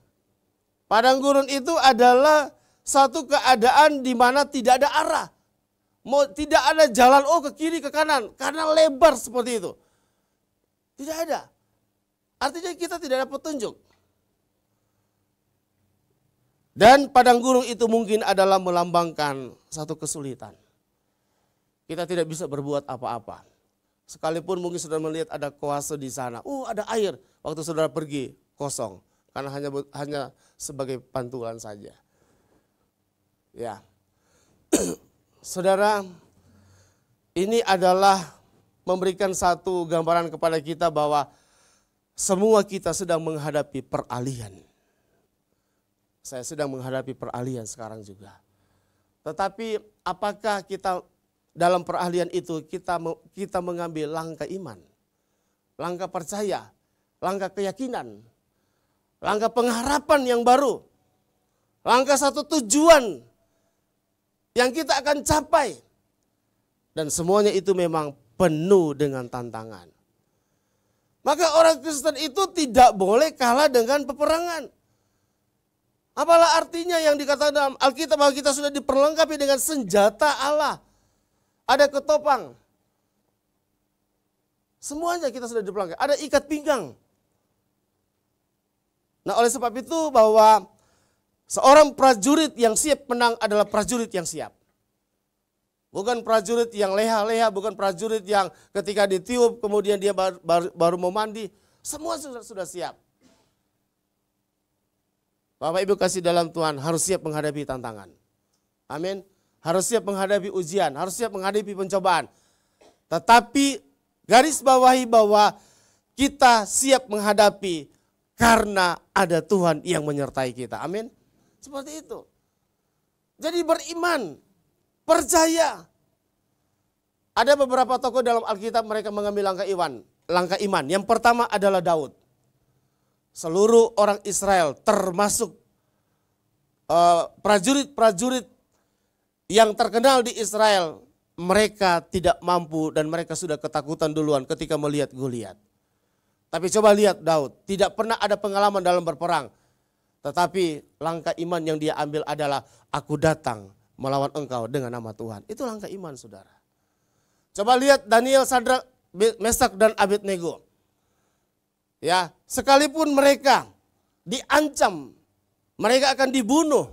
Padang gurun itu adalah satu keadaan di mana tidak ada arah. Tidak ada jalan ke kiri ke kanan karena lebar seperti itu. Tidak ada. Artinya kita tidak ada petunjuk. Dan padang gurun itu mungkin adalah melambangkan satu kesulitan. Kita tidak bisa berbuat apa-apa. Sekalipun mungkin saudara melihat ada kuasa di sana. Ada air. Waktu saudara pergi kosong. Karena hanya sebagai pantulan saja. Ya. Saudara, ini adalah memberikan satu gambaran kepada kita bahwa semua kita sedang menghadapi peralihan. Saya sedang menghadapi peralihan sekarang juga. Tetapi apakah kita dalam peralihan itu kita mengambil langkah iman, langkah percaya, langkah keyakinan, langkah pengharapan yang baru, langkah satu tujuan yang kita akan capai. Dan semuanya itu memang penuh dengan tantangan. Maka orang Kristen itu tidak boleh kalah dengan peperangan. Apalah artinya yang dikatakan dalam Alkitab bahwa kita sudah diperlengkapi dengan senjata Allah. Ada ketopang. Semuanya kita sudah diperlengkapi. Ada ikat pinggang. Nah, oleh sebab itu bahwa seorang prajurit yang siap menang adalah prajurit yang siap. Bukan prajurit yang leha-leha, bukan prajurit yang ketika ditiup kemudian dia baru mau mandi. Semua sudah siap. Bapak Ibu kasih dalam Tuhan harus siap menghadapi tantangan. Amin. Harus siap menghadapi ujian, harus siap menghadapi pencobaan. Tetapi garis bawahi bahwa kita siap menghadapi karena ada Tuhan yang menyertai kita. Amin. Seperti itu. Jadi beriman, percaya. Ada beberapa tokoh dalam Alkitab mereka mengambil langkah iman. Yang pertama adalah Daud. Seluruh orang Israel termasuk prajurit-prajurit yang terkenal di Israel, mereka tidak mampu dan mereka sudah ketakutan duluan ketika melihat Goliat. Tapi coba lihat Daud, tidak pernah ada pengalaman dalam berperang. Tetapi langkah iman yang dia ambil adalah, aku datang melawan engkau dengan nama Tuhan. Itu langkah iman, saudara. Coba lihat Daniel, Sadrak, Mesak dan Abednego. Ya, sekalipun mereka diancam, mereka akan dibunuh,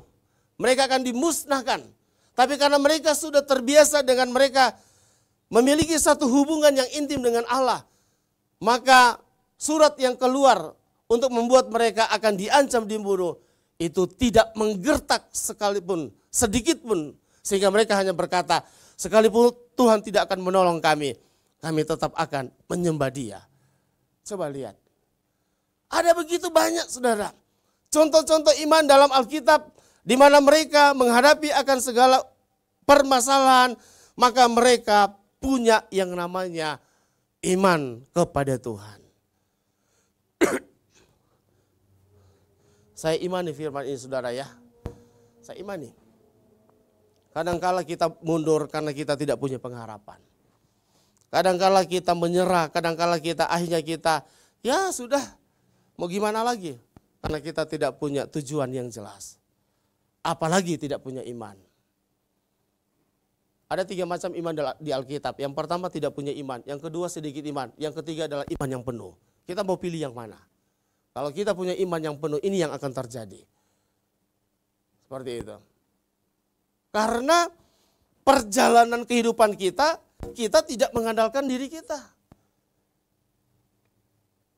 mereka akan dimusnahkan. Tapi karena mereka sudah terbiasa dengan mereka memiliki satu hubungan yang intim dengan Allah, maka surat yang keluar untuk membuat mereka akan diancam dibunuh itu tidak menggertak sekalipun, sedikit pun. Sehingga mereka hanya berkata, sekalipun Tuhan tidak akan menolong kami, kami tetap akan menyembah Dia. Coba lihat. Ada begitu banyak, saudara, contoh-contoh iman dalam Alkitab di mana mereka menghadapi akan segala permasalahan, maka mereka punya yang namanya iman kepada Tuhan. Saya imani firman ini, saudara, ya. Saya imani. Kadangkala kita mundur karena kita tidak punya pengharapan. Kadangkala kita menyerah, kadangkala kita akhirnya kita, ya sudah, mau gimana lagi? Karena kita tidak punya tujuan yang jelas. Apalagi tidak punya iman. Ada 3 macam iman di Alkitab. Yang pertama tidak punya iman. Yang kedua sedikit iman. Yang ketiga adalah iman yang penuh. Kita mau pilih yang mana? Kalau kita punya iman yang penuh, ini yang akan terjadi. Seperti itu. Karena perjalanan kehidupan kita tidak mengandalkan diri kita.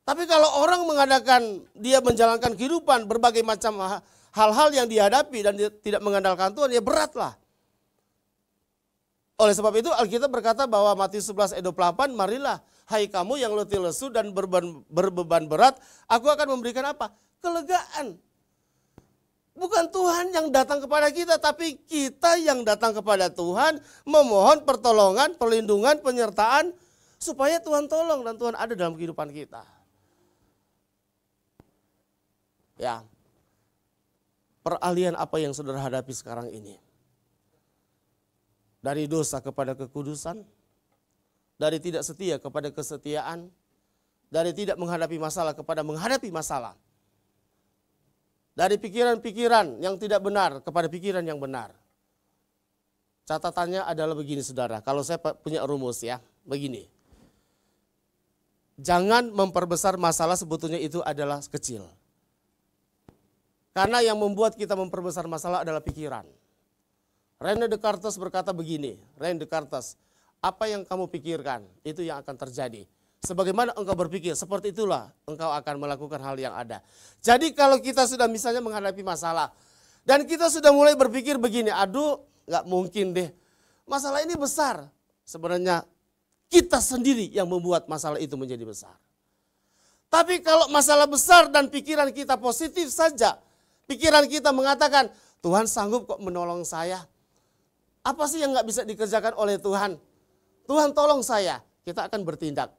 Tapi kalau orang mengadakan, dia menjalankan kehidupan berbagai macam hal-hal yang dihadapi dan dia tidak mengandalkan Tuhan, ya beratlah. Oleh sebab itu Alkitab berkata bahwa Matius 11 ayat 28, marilah Hai kamu yang letih lesu dan berbeban berat, aku akan memberikan apa? Kelegaan. Bukan Tuhan yang datang kepada kita, tapi kita yang datang kepada Tuhan memohon pertolongan, perlindungan, penyertaan supaya Tuhan tolong dan Tuhan ada dalam kehidupan kita. Ya. Peralihan apa yang saudara hadapi sekarang ini? Dari dosa kepada kekudusan, dari tidak setia kepada kesetiaan, dari tidak menghadapi masalah kepada menghadapi masalah. Dari pikiran-pikiran yang tidak benar kepada pikiran yang benar. Catatannya adalah begini saudara, kalau saya punya rumus ya, begini. Jangan memperbesar masalah sebetulnya itu adalah kecil. Karena yang membuat kita memperbesar masalah adalah pikiran. René Descartes berkata begini, René Descartes, apa yang kamu pikirkan itu yang akan terjadi. Sebagaimana engkau berpikir, seperti itulah engkau akan melakukan hal yang ada. Jadi kalau kita sudah misalnya menghadapi masalah, dan kita sudah mulai berpikir begini, aduh gak mungkin deh, masalah ini besar. Sebenarnya kita sendiri yang membuat masalah itu menjadi besar. Tapi kalau masalah besar dan pikiran kita positif saja, pikiran kita mengatakan, Tuhan sanggup kok menolong saya. Apa sih yang gak bisa dikerjakan oleh Tuhan? Tuhan tolong saya, kita akan bertindak.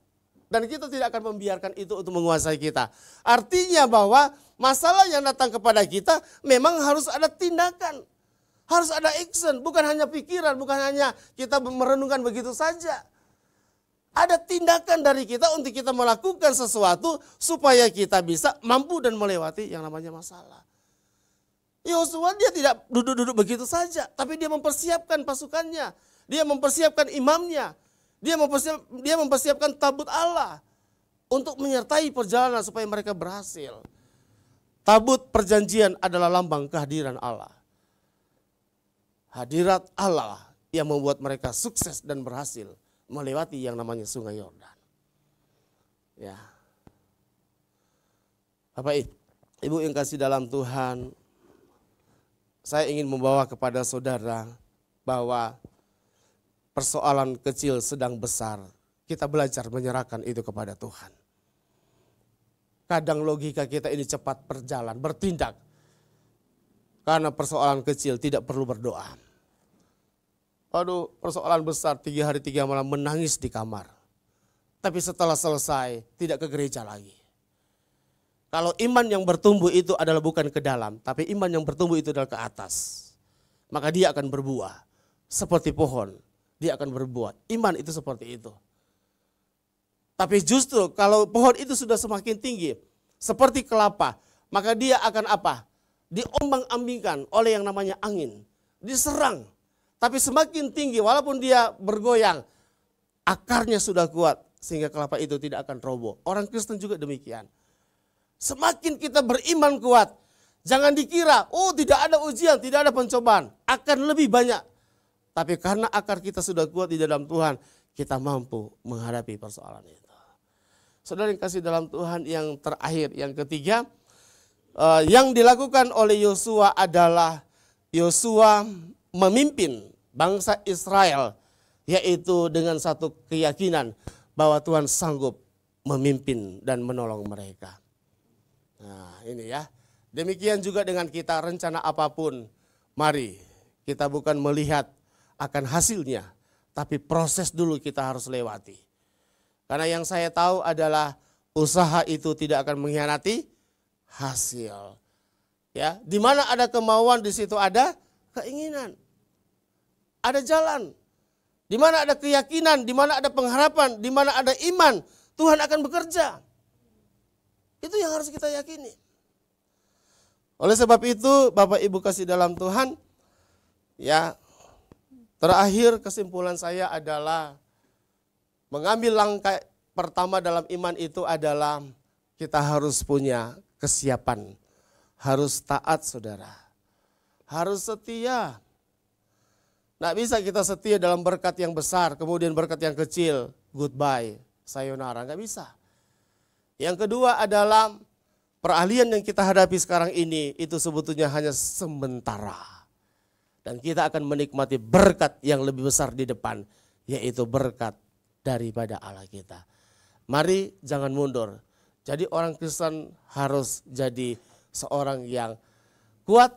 Dan kita tidak akan membiarkan itu untuk menguasai kita. Artinya bahwa masalah yang datang kepada kita memang harus ada tindakan. Harus ada action, bukan hanya pikiran, bukan hanya kita merenungkan begitu saja. Ada tindakan dari kita untuk kita melakukan sesuatu supaya kita bisa mampu dan melewati yang namanya masalah. Yosua dia tidak duduk-duduk begitu saja, tapi dia mempersiapkan pasukannya, dia mempersiapkan imamnya, dia mempersiapkan tabut Allah untuk menyertai perjalanan supaya mereka berhasil. Tabut perjanjian adalah lambang kehadiran Allah. Hadirat Allah yang membuat mereka sukses dan berhasil melewati yang namanya Sungai Yordan. Ya. Bapak Ibu yang kasih dalam Tuhan, saya ingin membawa kepada saudara bahwa persoalan kecil sedang besar, kita belajar menyerahkan itu kepada Tuhan. Kadang logika kita ini cepat berjalan, bertindak. Karena persoalan kecil tidak perlu berdoa. Aduh, persoalan besar 3 hari 3 malam menangis di kamar. Tapi setelah selesai tidak ke gereja lagi. Kalau iman yang bertumbuh itu adalah bukan ke dalam, tapi iman yang bertumbuh itu adalah ke atas. Maka dia akan berbuah. Seperti pohon, dia akan berbuah. Iman itu seperti itu. Tapi justru kalau pohon itu sudah semakin tinggi, seperti kelapa, maka dia akan apa? Diombang-ambingkan oleh yang namanya angin. Diserang. Tapi semakin tinggi walaupun dia bergoyang, akarnya sudah kuat sehingga kelapa itu tidak akan roboh. Orang Kristen juga demikian. Semakin kita beriman kuat, jangan dikira, oh tidak ada ujian, tidak ada pencobaan, akan lebih banyak. Tapi karena akar kita sudah kuat di dalam Tuhan, kita mampu menghadapi persoalan itu. Saudara yang kasih dalam Tuhan, yang terakhir, yang ketiga, yang dilakukan oleh Yosua adalah Yosua memimpin bangsa Israel, yaitu dengan satu keyakinan bahwa Tuhan sanggup memimpin dan menolong mereka. Nah ini ya, demikian juga dengan kita, rencana apapun, mari kita bukan melihat akan hasilnya, tapi proses dulu kita harus lewati. Karena yang saya tahu adalah usaha itu tidak akan mengkhianati hasil. Ya, di mana ada kemauan di situ ada keinginan. Ada jalan. Di mana ada keyakinan, di mana ada pengharapan, di mana ada iman, Tuhan akan bekerja. Itu yang harus kita yakini. Oleh sebab itu, Bapak Ibu kasih dalam Tuhan, ya, terakhir kesimpulan saya adalah mengambil langkah pertama dalam iman itu adalah kita harus punya kesiapan, harus taat saudara, harus setia. Nggak bisa kita setia dalam berkat yang besar, kemudian berkat yang kecil, goodbye, sayonara, nggak bisa. Yang kedua adalah peralihan yang kita hadapi sekarang ini itu sebetulnya hanya sementara. Dan kita akan menikmati berkat yang lebih besar di depan, yaitu berkat daripada Allah kita. Mari jangan mundur. Jadi orang Kristen harus jadi seorang yang kuat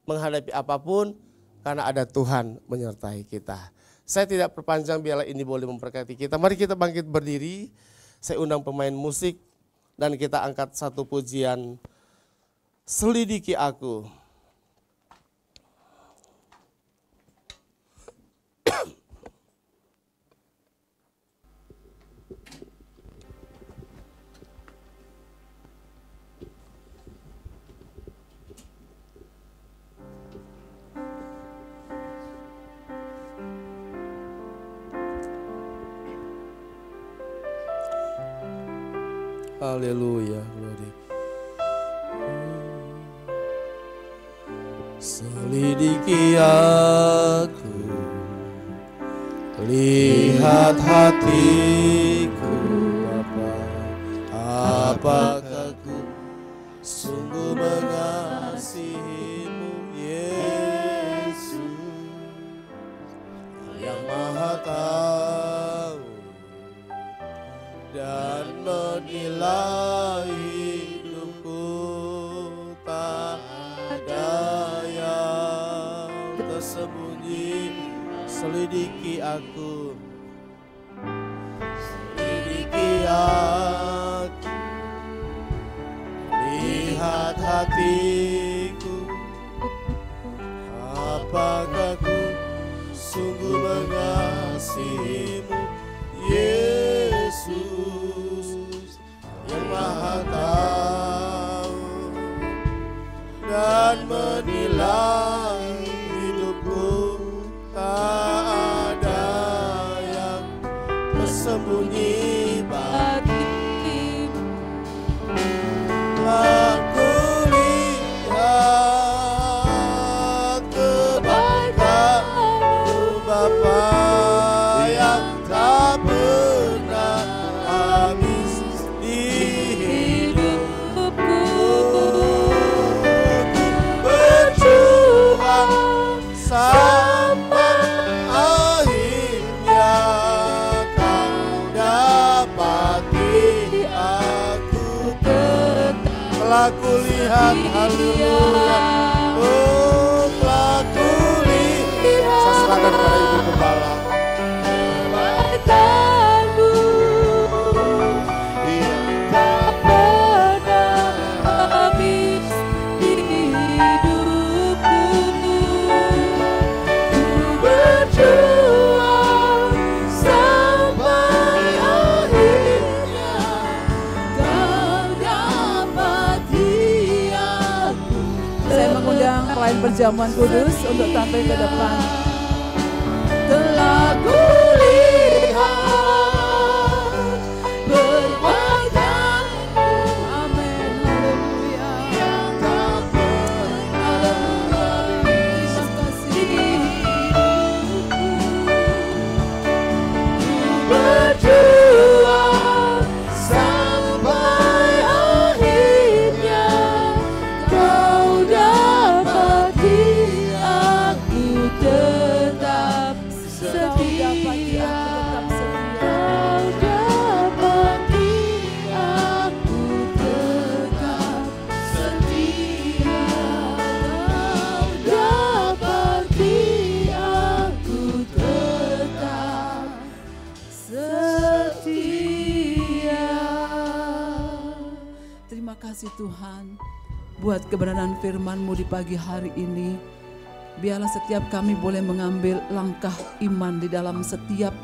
menghadapi apapun karena ada Tuhan menyertai kita. Saya tidak perpanjang, biarlah ini boleh memberkati kita. Mari kita bangkit berdiri. Saya undang pemain musik dan kita angkat satu pujian, Selidiki Aku. Haleluya, glory. Selidiki aku, lihat hatiku Bapa, apakah ku sungguh mengasihimu Yesus yang Maha Tahu dan menilai hidupku, tak ada yang tersembunyi. Selidiki aku, selidiki aku, lihat hatiku, apakah ku sungguh mengasihimu Yesus yang Maha Tahu dan menilai hidupku, tak ada yang tersembunyi bagimu. Aku lihat kebaikan-Mu Bapa yang tak pernah habis di hidupku. Berjuang sampai akhirnya Kau dapati aku telah kulihat. Haleluya. Oh, telah kulihat. Saya serahkan kepada Ibu Gembala. Perjamuan kudus untuk tampil ke depan. Telah kulihat perbuatan-Mu, amin, haleluya. Haleluya, Yesus kasih hidupku. Berjuang sampai akhirnya Kau dapati aku tetap setia. Kau dapati aku tetap setia. Kau dapati aku tetap setia. Terima kasih Tuhan buat kebenaran firman-Mu di pagi hari ini. Biarlah setiap kami boleh mengambil langkah iman di dalam setiap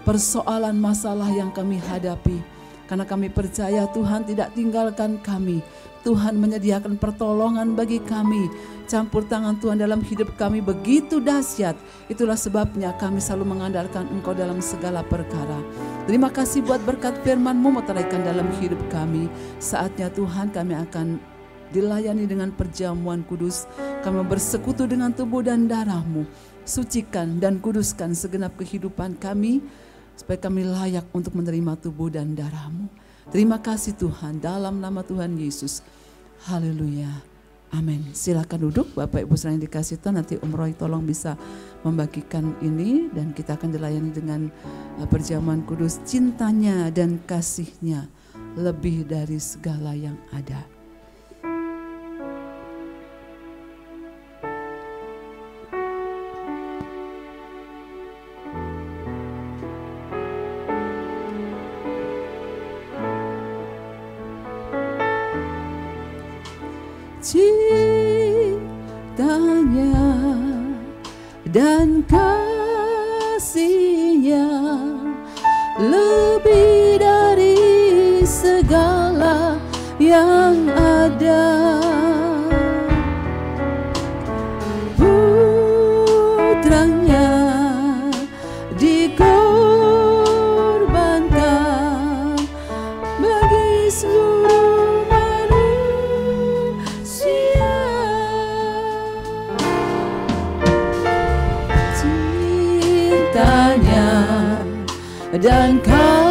persoalan masalah yang kami hadapi. Karena kami percaya Tuhan tidak tinggalkan kami. Tuhan menyediakan pertolongan bagi kami. Campur tangan Tuhan dalam hidup kami begitu dahsyat. Itulah sebabnya kami selalu mengandalkan Engkau dalam segala perkara. Terima kasih buat berkat firman-Mu meteraikan dalam hidup kami. Saatnya Tuhan kami akan dilayani dengan perjamuan kudus. Kami bersekutu dengan tubuh dan darah-Mu. Sucikan dan kuduskan segenap kehidupan kami, supaya kami layak untuk menerima tubuh dan darah-Mu. Terima kasih Tuhan, dalam nama Tuhan Yesus. Haleluya. Amin. Silakan duduk Bapak Ibu saudara yang dikasih Tuhan. Nanti Om Roy tolong bisa membagikan ini dan kita akan dilayani dengan perjamuan kudus, cintanya dan kasihnya lebih dari segala yang ada. Cintanya dan kasihnya lebih dari segala yang ada. Putranya dikorbankan bagi seluruh manusia. Cintanya dan kasihnya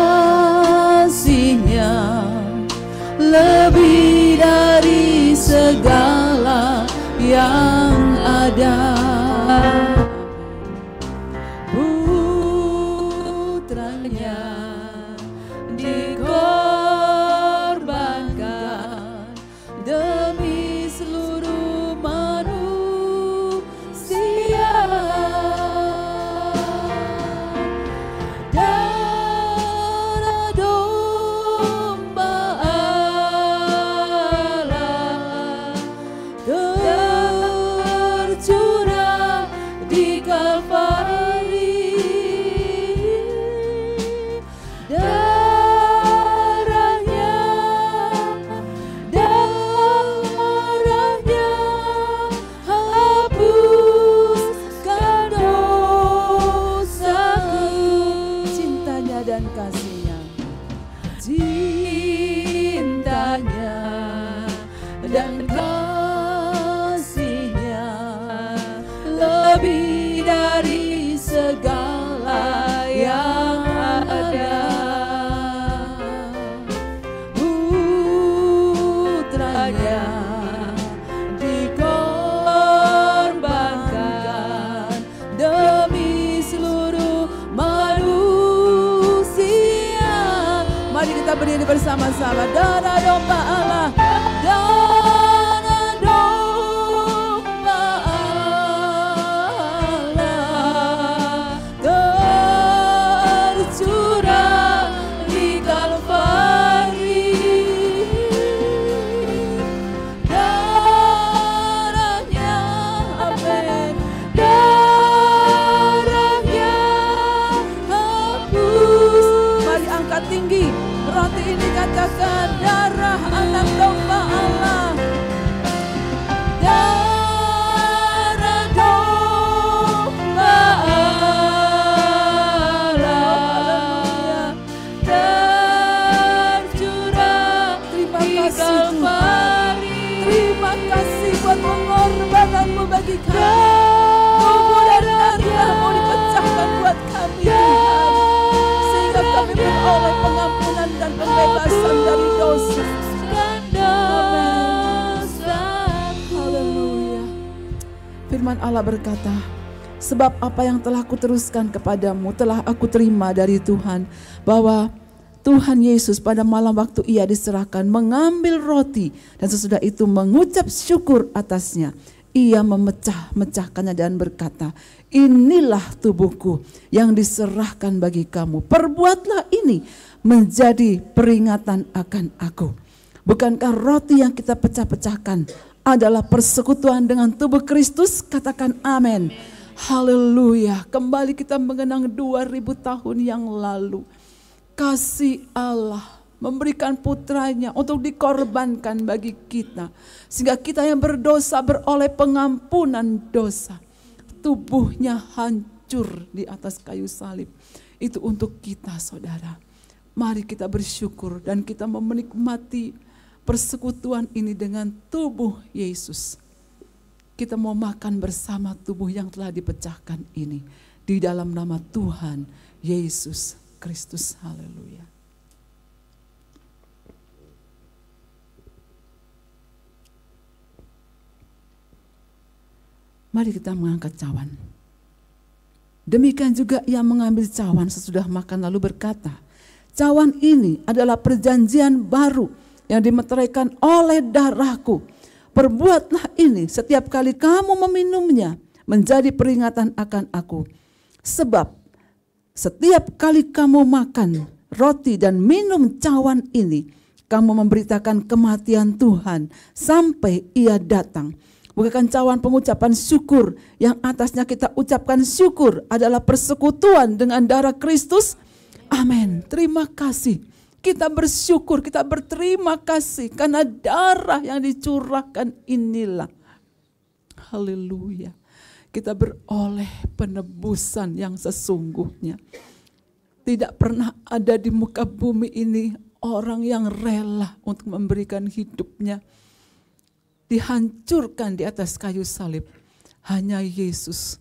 lebih dari segala yang ada. Putranya dikorbankan demi seluruh manusia. Darah domba Allah tercurah di Kalvari. Darahnya hapuskan dosaku. Cintanya dan kasihnya, cintanya dan kasihnya lebih dari segala yang ada. Putranya dikorbankan demi seluruh manusia. Mari kita berdiri bersama-sama. Darah domba Allah, darah domba Allah tercurah di Kalvari. Darahnya, amin, darahnya hapus. Mari angkat tinggi roti ini, katakan darah anak domba Allah. Darah domba Allah tercurah di Kalvari. Terima kasih buat pengorbananmu bagi kami. Tubuh dan darahmu dipecahkan buat kami, Tuhan, sehingga kami beroleh pengampunan dan pembebasan dari dosa. Haleluya. Firman Allah berkata, sebab apa yang telah kuteruskan kepadamu telah aku terima dari Tuhan, bahwa Tuhan Yesus pada malam waktu ia diserahkan mengambil roti dan sesudah itu mengucap syukur atasnya. Ia memecah-mecahkannya dan berkata, inilah tubuhku yang diserahkan bagi kamu. Perbuatlah ini menjadi peringatan akan aku. Bukankah roti yang kita pecah-pecahkan adalah persekutuan dengan tubuh Kristus? Katakan amin. Haleluya. Kembali kita mengenang 2000 tahun yang lalu. Kasih Allah memberikan putranya untuk dikorbankan bagi kita, sehingga kita yang berdosa beroleh pengampunan dosa. Tubuhnya hancur di atas kayu salib. Itu untuk kita, saudara. Mari kita bersyukur dan kita menikmati persekutuan ini dengan tubuh Yesus. Kita mau makan bersama tubuh yang telah dipecahkan ini di dalam nama Tuhan Yesus Kristus. Haleluya. Mari kita mengangkat cawan. Demikian juga ia mengambil cawan sesudah makan lalu berkata, cawan ini adalah perjanjian baru yang dimeteraikan oleh darahku. Perbuatlah ini setiap kali kamu meminumnya menjadi peringatan akan aku. Sebab setiap kali kamu makan roti dan minum cawan ini, kamu memberitakan kematian Tuhan sampai ia datang. Bukan cawan pengucapan syukur yang atasnya kita ucapkan syukur adalah persekutuan dengan darah Kristus. Amin. Terima kasih. Kita bersyukur, kita berterima kasih karena darah yang dicurahkan inilah. Haleluya. Kita beroleh penebusan yang sesungguhnya. Tidak pernah ada di muka bumi ini orang yang rela untuk memberikan hidupnya. Dihancurkan di atas kayu salib. Hanya Yesus.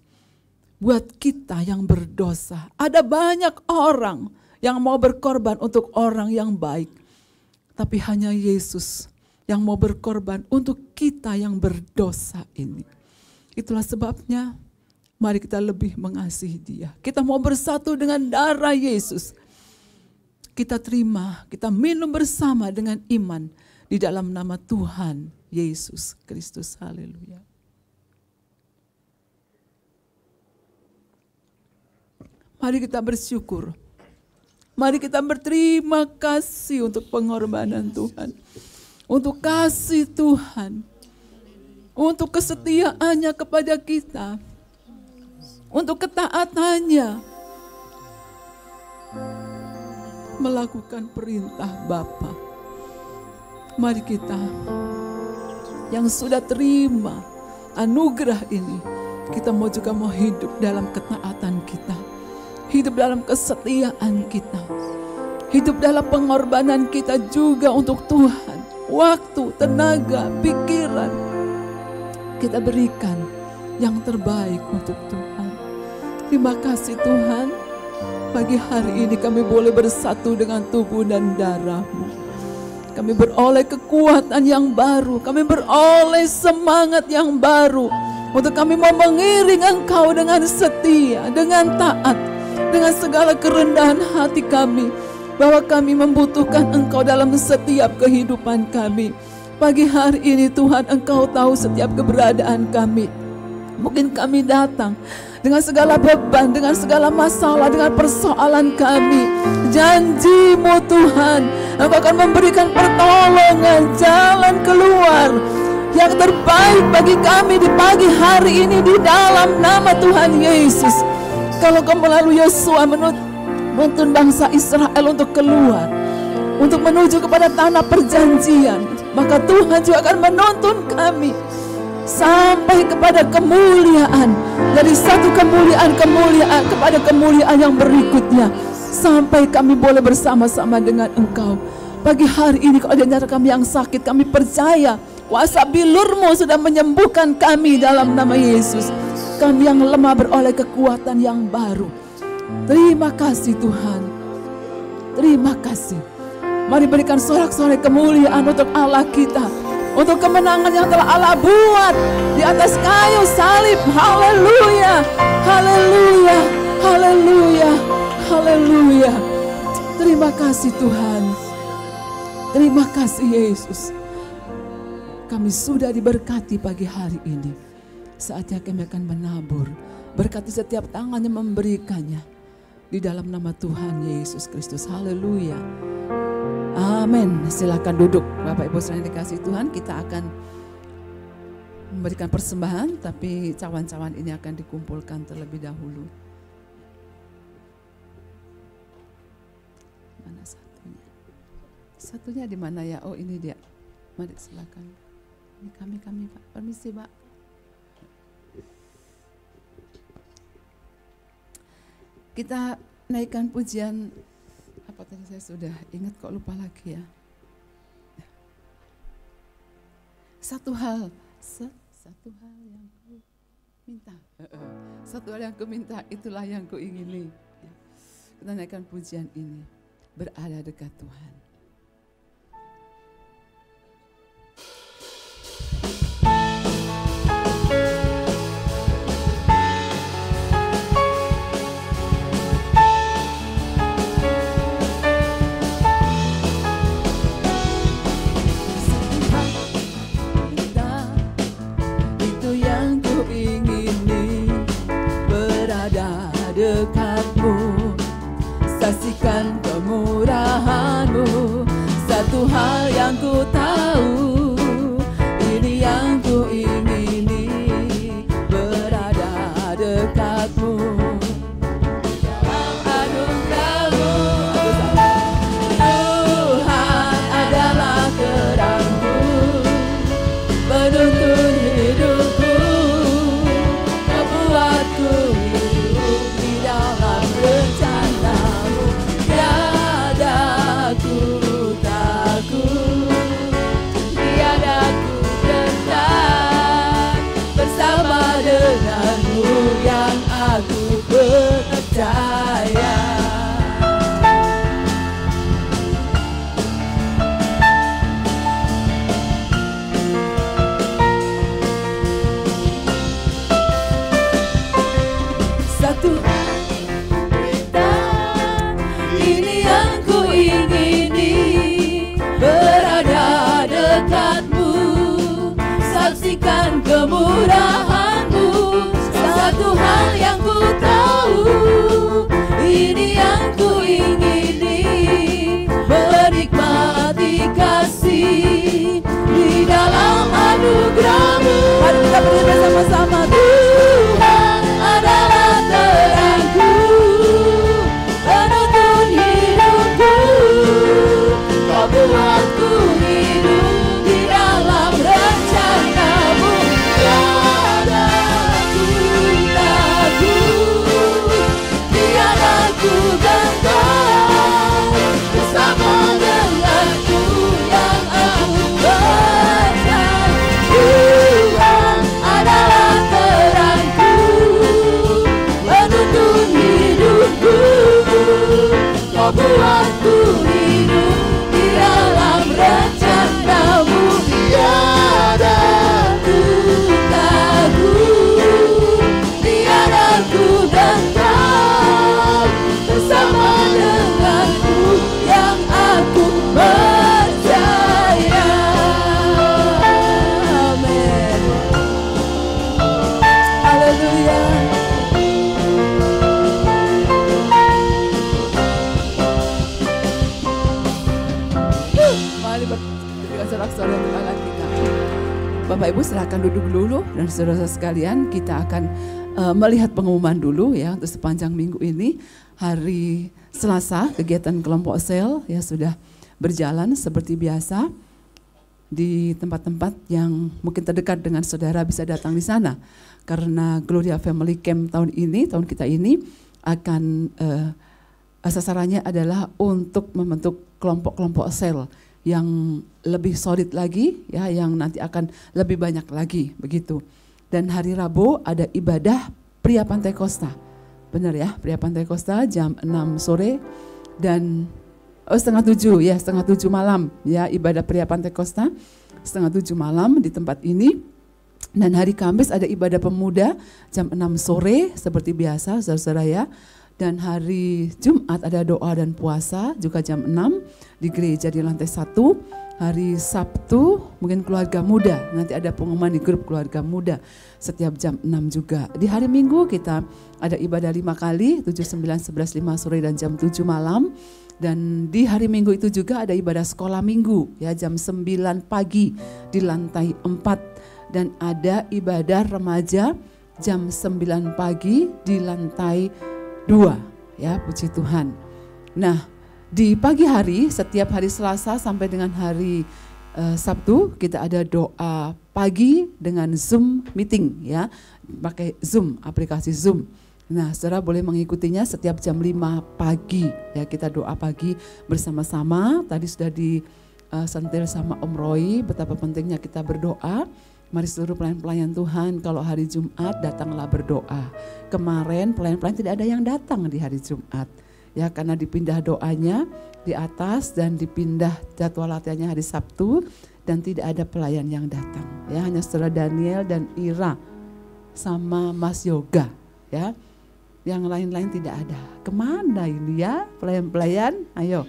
Buat kita yang berdosa. Ada banyak orang yang mau berkorban untuk orang yang baik. Tapi hanya Yesus yang mau berkorban untuk kita yang berdosa ini. Itulah sebabnya mari kita lebih mengasihi Dia. Kita mau bersatu dengan darah Yesus. Kita terima, kita minum bersama dengan iman di dalam nama Tuhan Yesus Kristus. Haleluya. Mari kita bersyukur. Mari kita berterima kasih untuk pengorbanan Tuhan. Untuk kasih Tuhan. Untuk kesetiaannya kepada kita. Untuk ketaatannya. Melakukan perintah Bapa. Mari kita yang sudah terima anugerah ini, kita mau juga mau hidup dalam ketaatan kita, hidup dalam kesetiaan kita, hidup dalam pengorbanan kita juga untuk Tuhan. Waktu, tenaga, pikiran kita berikan yang terbaik untuk Tuhan. Terima kasih Tuhan, pagi hari ini kami boleh bersatu dengan tubuh dan darah-Mu. Kami beroleh kekuatan yang baru. Kami beroleh semangat yang baru. Untuk kami mau mengiring Engkau dengan setia, dengan taat, dengan segala kerendahan hati kami. Bahwa kami membutuhkan Engkau dalam setiap kehidupan kami. Pagi hari ini Tuhan, Engkau tahu setiap keberadaan kami. Mungkin kami datang dengan segala beban, dengan segala masalah, dengan persoalan kami. Janji-Mu Tuhan, Engkau akan memberikan pertolongan, jalan keluar yang terbaik bagi kami di pagi hari ini di dalam nama Tuhan Yesus. Kalau Kau melalui Yosua menuntun bangsa Israel untuk keluar, untuk menuju kepada tanah perjanjian, maka Tuhan juga akan menuntun kami sampai kepada kemuliaan, dari satu kemuliaan kepada kemuliaan yang berikutnya, sampai kami boleh bersama-sama dengan Engkau. Pagi hari ini kalau ada nyata kami yang sakit, kami percaya kuasa bilur-Mu sudah menyembuhkan kami dalam nama Yesus. Kami yang lemah beroleh kekuatan yang baru. Terima kasih Tuhan. Terima kasih. Mari berikan sorak-sorai kemuliaan untuk Allah kita, untuk kemenangan yang telah Allah buat di atas kayu salib. Haleluya, haleluya, haleluya, haleluya. Terima kasih Tuhan. Terima kasih Yesus. Kami sudah diberkati pagi hari ini. Saatnya kami akan menabur. Berkati setiap tangan yang memberikannya. Di dalam nama Tuhan Yesus Kristus. Haleluya. Amin. Silakan duduk Bapak Ibu saudara yang dikasihi Tuhan. Kita akan memberikan persembahan, tapi cawan-cawan ini akan dikumpulkan terlebih dahulu. Mana satunya? Satunya di mana ya? Oh ini dia. Mari silakan. Ini kami Pak. Permisi Pak. Kita naikkan pujian. Apa tadi saya sudah ingat kok lupa lagi ya. Satu hal yang ku minta. Satu hal yang ku minta, itulah yang ku ingini. Kita naikkan pujian ini. Berada dekat Tuhan. dekatmu, saksikan kemurahan-Mu. Satu hal yang ku tahu, ini yang ku ingini, berada dekat-Mu. Anugerah-Mu, Tuhan adalah terang-Mu, penuntun hidupku, Kau buatku hidup di dalam rencana-Mu. Tiada ku takut, tiada ku gentar, bersama denganmu yang aku percaya. Satu kita, ini yang ku ingini, berada dekat-Mu, saksikan kemurahan-Mu. Satu hal yang ku tahu, ini yang ku ingini, menikmati kasih di dalam anugerah-Mu. Mari kita berdiri bersama-sama. Tuhan adalah terangku, penuntun hidupku, Kau buatku hidup di dalam rencana-Mu. Tiada ku takut, tiada ku gentar, bersama denganku yang aku percaya. Tuhan adalah terangku, penuntun hidupku, Kau buatku hidup di dalam rencana-Mu. Tiada ku takut, tiada ku gentar, bersama denganku yang aku percaya. Amin. Haleluya. Mari berikan sorak-sorai untuk Allah kita. Bapak Ibu silakan duduk dulu, dan saudara-saudara sekalian kita akan melihat pengumuman dulu ya untuk sepanjang minggu ini. Hari Selasa kegiatan kelompok sel ya sudah berjalan seperti biasa di tempat-tempat yang mungkin terdekat dengan saudara bisa datang di sana. Karena Gloria Family Camp tahun kita ini akan sasarannya adalah untuk membentuk kelompok-kelompok sel yang lebih solid lagi ya, yang nanti akan lebih banyak lagi begitu. Dan hari Rabu ada ibadah pria Pantai Kosta. Benar ya, pria Pantai Kosta jam 6 sore dan setengah 7 malam ya, ibadah pria Pantai Kosta setengah 7 malam di tempat ini. Dan hari Kamis ada ibadah pemuda jam 6 sore seperti biasa saudara-saudara ya. Dan hari Jumat ada doa dan puasa juga jam 6 di gereja di lantai 1. Hari Sabtu mungkin keluarga muda, nanti ada pengumuman di grup keluarga muda setiap jam 6 juga. Di hari Minggu kita ada ibadah 5 kali, 7, 9, 11, 5 sore dan jam 7 malam. Dan di hari Minggu itu juga ada ibadah sekolah minggu ya jam 9 pagi di lantai 4. Dan ada ibadah remaja jam 9 pagi di lantai 2 ya, puji Tuhan. Nah di pagi hari setiap hari Selasa sampai dengan hari Sabtu kita ada doa pagi dengan Zoom meeting ya, pakai Zoom, aplikasi Zoom. Nah saudara boleh mengikutinya setiap jam 5 pagi ya, kita doa pagi bersama-sama. Tadi sudah disentil sama Om Roy betapa pentingnya kita berdoa. Mari seluruh pelayan-pelayan Tuhan, kalau hari Jumat datanglah berdoa. Kemarin pelayan-pelayan tidak ada yang datang di hari Jumat. Ya karena dipindah doanya di atas dan dipindah jadwal latihannya hari Sabtu dan tidak ada pelayan yang datang. Ya hanya saudara Daniel dan Ira sama Mas Yoga ya. Yang lain-lain tidak ada. Kemana ini ya pelayan-pelayan? Ayo,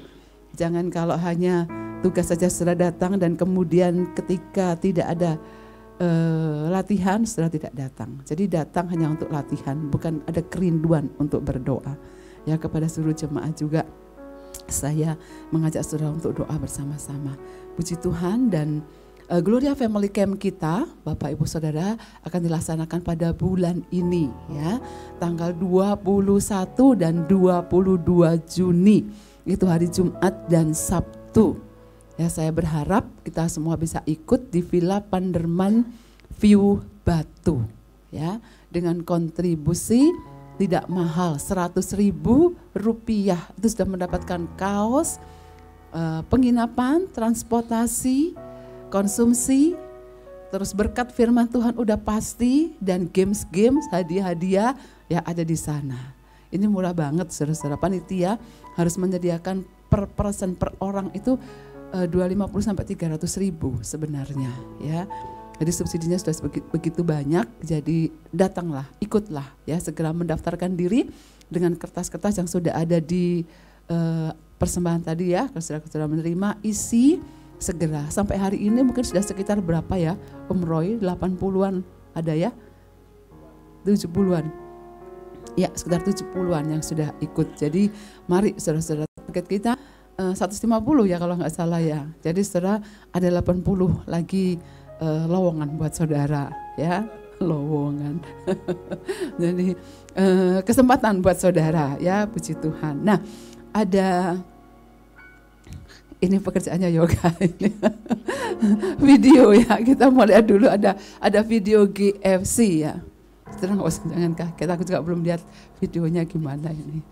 jangan kalau hanya tugas saja saudara datang dan kemudian ketika tidak ada latihan sudah tidak datang. Jadi datang hanya untuk latihan, bukan ada kerinduan untuk berdoa. Ya, kepada seluruh jemaat juga saya mengajak saudara untuk doa bersama-sama. Puji Tuhan, dan Gloria Family Camp kita, Bapak Ibu Saudara, akan dilaksanakan pada bulan ini ya, tanggal 21 dan 22 Juni. Itu hari Jumat dan Sabtu. Ya, saya berharap kita semua bisa ikut di Villa Panderman View Batu ya, dengan kontribusi tidak mahal, Rp100.000 itu sudah mendapatkan kaos, penginapan, transportasi, konsumsi, terus berkat firman Tuhan udah pasti, dan games hadiah-hadiah ya ada di sana. Ini murah banget saudara-saudara. Panitia harus menyediakan per person per orang itu 250 sampai 300.000 sebenarnya ya. Jadi subsidinya sudah begitu banyak, jadi datanglah, ikutlah ya, segera mendaftarkan diri dengan kertas-kertas yang sudah ada di persembahan tadi ya. Kalau saudara menerima, isi segera. Sampai hari ini mungkin sudah sekitar berapa ya Om Roy, 80-an ada ya? 70-an. Ya, sekitar 70-an yang sudah ikut. Jadi mari saudara-saudara, target kita 150 ya kalau nggak salah ya. Jadi saudara ada 80 lagi lowongan buat saudara ya, lowongan. Jadi kesempatan buat saudara ya, puji Tuhan. Nah, ada ini pekerjaannya yoga ini. Video ya, kita mau lihat dulu, ada video GFC ya. Saudara nggak usah, jangan kaget, aku juga belum lihat videonya gimana ini.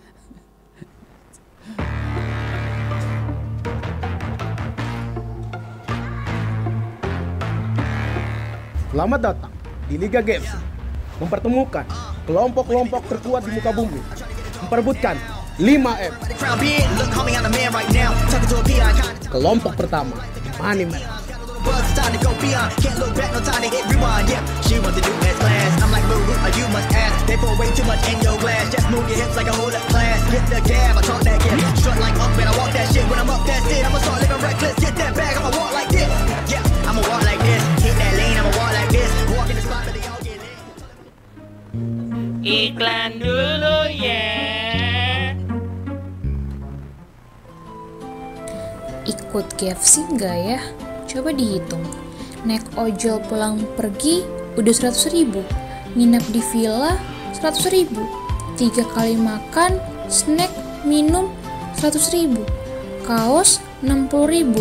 Selamat datang di Liga GFC, mempertemukan kelompok-kelompok terkuat di muka bumi, memperebutkan 5M. Kelompok pertama, Money Man. Iklan dulu ya. Ikut GFC enggak ya? Coba dihitung. Naik ojol pulang pergi udah 100.000. Nginep di villa 100.000. 3 kali makan, snack, minum 100.000. Kaos 60.000.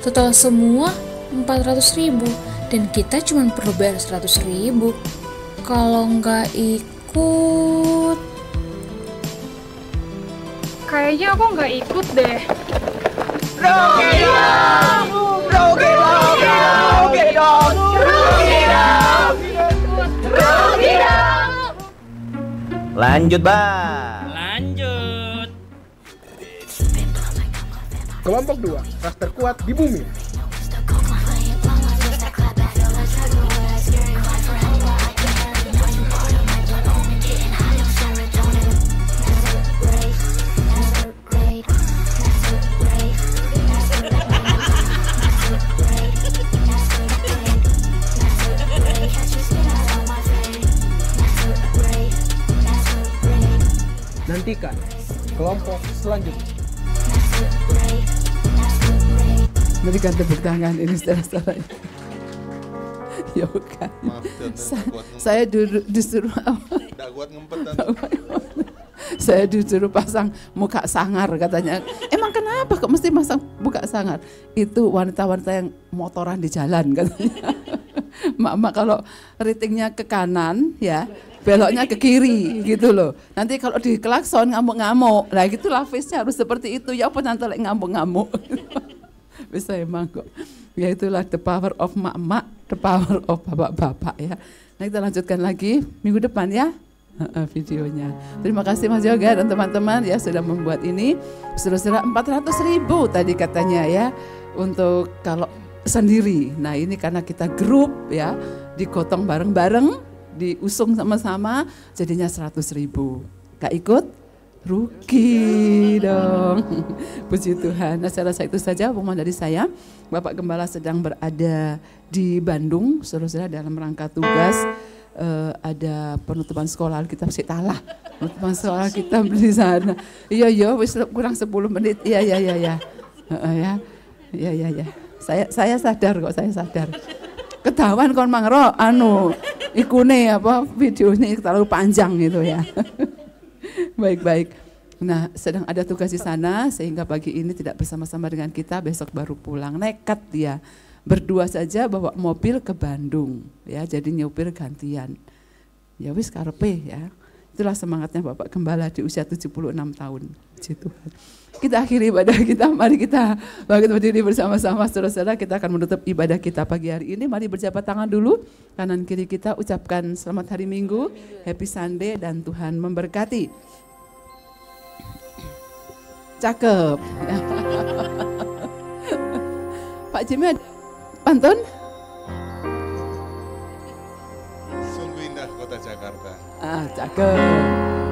Total semua 400.000. Dan kita cuma perlu bayar 100.000. Kalau nggak ikut, Kayaknya aku nggak ikut deh. Lanjut, Bang. Lanjut. Kelompok 2, ras terkuat di bumi. Nantikan kelompok selanjutnya. Berikan tepuk tangan ini saudara-saudara. Yoga. Saya disuruh saya disuruh pasang muka sangar katanya. Emang kenapa kok mesti pasang muka sangar? Itu wanita-wanita yang motoran di jalan katanya. Mak kalau ratingnya ke kanan ya, beloknya ke kiri gitu loh. Nanti kalau di klakson ngamuk-ngamuk. Nah gitulah face-nya harus seperti itu. Ya apa nanti ngamuk-ngamuk. Bisa emang kok. Ya itulah the power of mak-mak, the power of bapak-bapak ya. Nah kita lanjutkan lagi minggu depan ya videonya. Terima kasih Mas Yoga dan teman-teman ya sudah membuat ini. Saudara-saudara 400.000 tadi katanya ya untuk kalau sendiri. Nah ini karena kita grup ya, digotong bareng-bareng, diusung sama-sama jadinya 100.000. Gak ikut? Rugi dong. Puji Tuhan. Nah, saya rasa itu saja pengumuman dari saya. Bapak Gembala sedang berada di Bandung, saudara-saudara, dalam rangka tugas. Ada penutupan sekolah kita masih talah. Penutupan sekolah kita di sana. Iya, wis kurang 10 menit. Iya. Ya. Saya sadar kok, saya sadar. Ketahuan kon mangro ikune videonya terlalu panjang gitu ya. Baik. Nah, sedang ada tugas di sana sehingga pagi ini tidak bersama-sama dengan kita, besok baru pulang. Nekat dia. Berdua saja bawa mobil ke Bandung ya, jadi nyupir gantian. Ya wis karepe ya. Itulah semangatnya Bapak Gembala di usia 76 tahun. Gitu. Kita akhiri ibadah kita, mari kita bangkit berdiri bersama-sama saudara-saudara. Kita akan menutup ibadah kita pagi hari ini. Mari berjabat tangan dulu, kanan kiri kita ucapkan selamat hari Minggu, happy Sunday dan Tuhan memberkati. Cakep. Pak Jimmy ada pantun? Sungguh indah kota Jakarta. Cakep.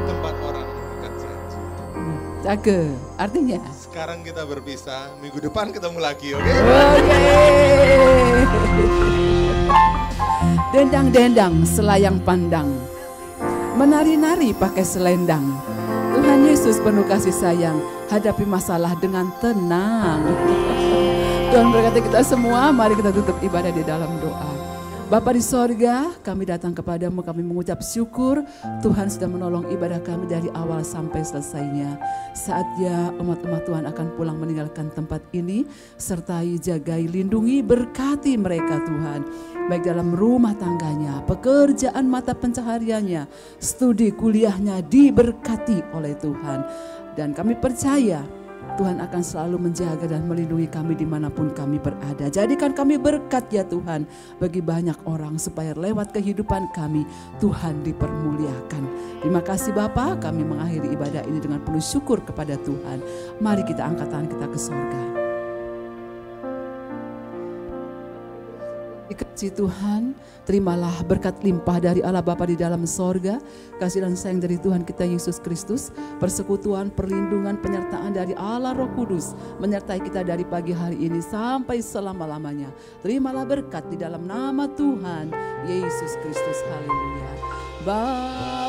Tempat orang berdekat janji. Cakep. Artinya? Sekarang kita berpisah, minggu depan ketemu lagi, oke? Dendang-dendang selayang pandang, menari-nari pakai selendang. Tuhan Yesus penuh kasih sayang, hadapi masalah dengan tenang. Tuhan berkati kita semua, mari kita tutup ibadah di dalam doa. Bapa di sorga, kami datang kepadamu, kami mengucap syukur Tuhan sudah menolong ibadah kami dari awal sampai selesainya. Saatnya umat-umat Tuhan akan pulang meninggalkan tempat ini, sertai, jagai, lindungi, berkati mereka Tuhan. Baik dalam rumah tangganya, pekerjaan mata pencahariannya, studi kuliahnya diberkati oleh Tuhan. Dan kami percaya Tuhan akan selalu menjaga dan melindungi kami dimanapun kami berada. Jadikan kami berkat ya Tuhan bagi banyak orang supaya lewat kehidupan kami Tuhan dipermuliakan. Terima kasih Bapa, kami mengakhiri ibadah ini dengan penuh syukur kepada Tuhan. Mari kita angkat tangan kita ke sorga. Dikasih Tuhan, terimalah berkat limpah dari Allah Bapa di dalam sorga, kasih dan sayang dari Tuhan kita Yesus Kristus, persekutuan, perlindungan, penyertaan dari Allah Roh Kudus, menyertai kita dari pagi hari ini sampai selama-lamanya. Terimalah berkat di dalam nama Tuhan Yesus Kristus. Haleluya. Bye.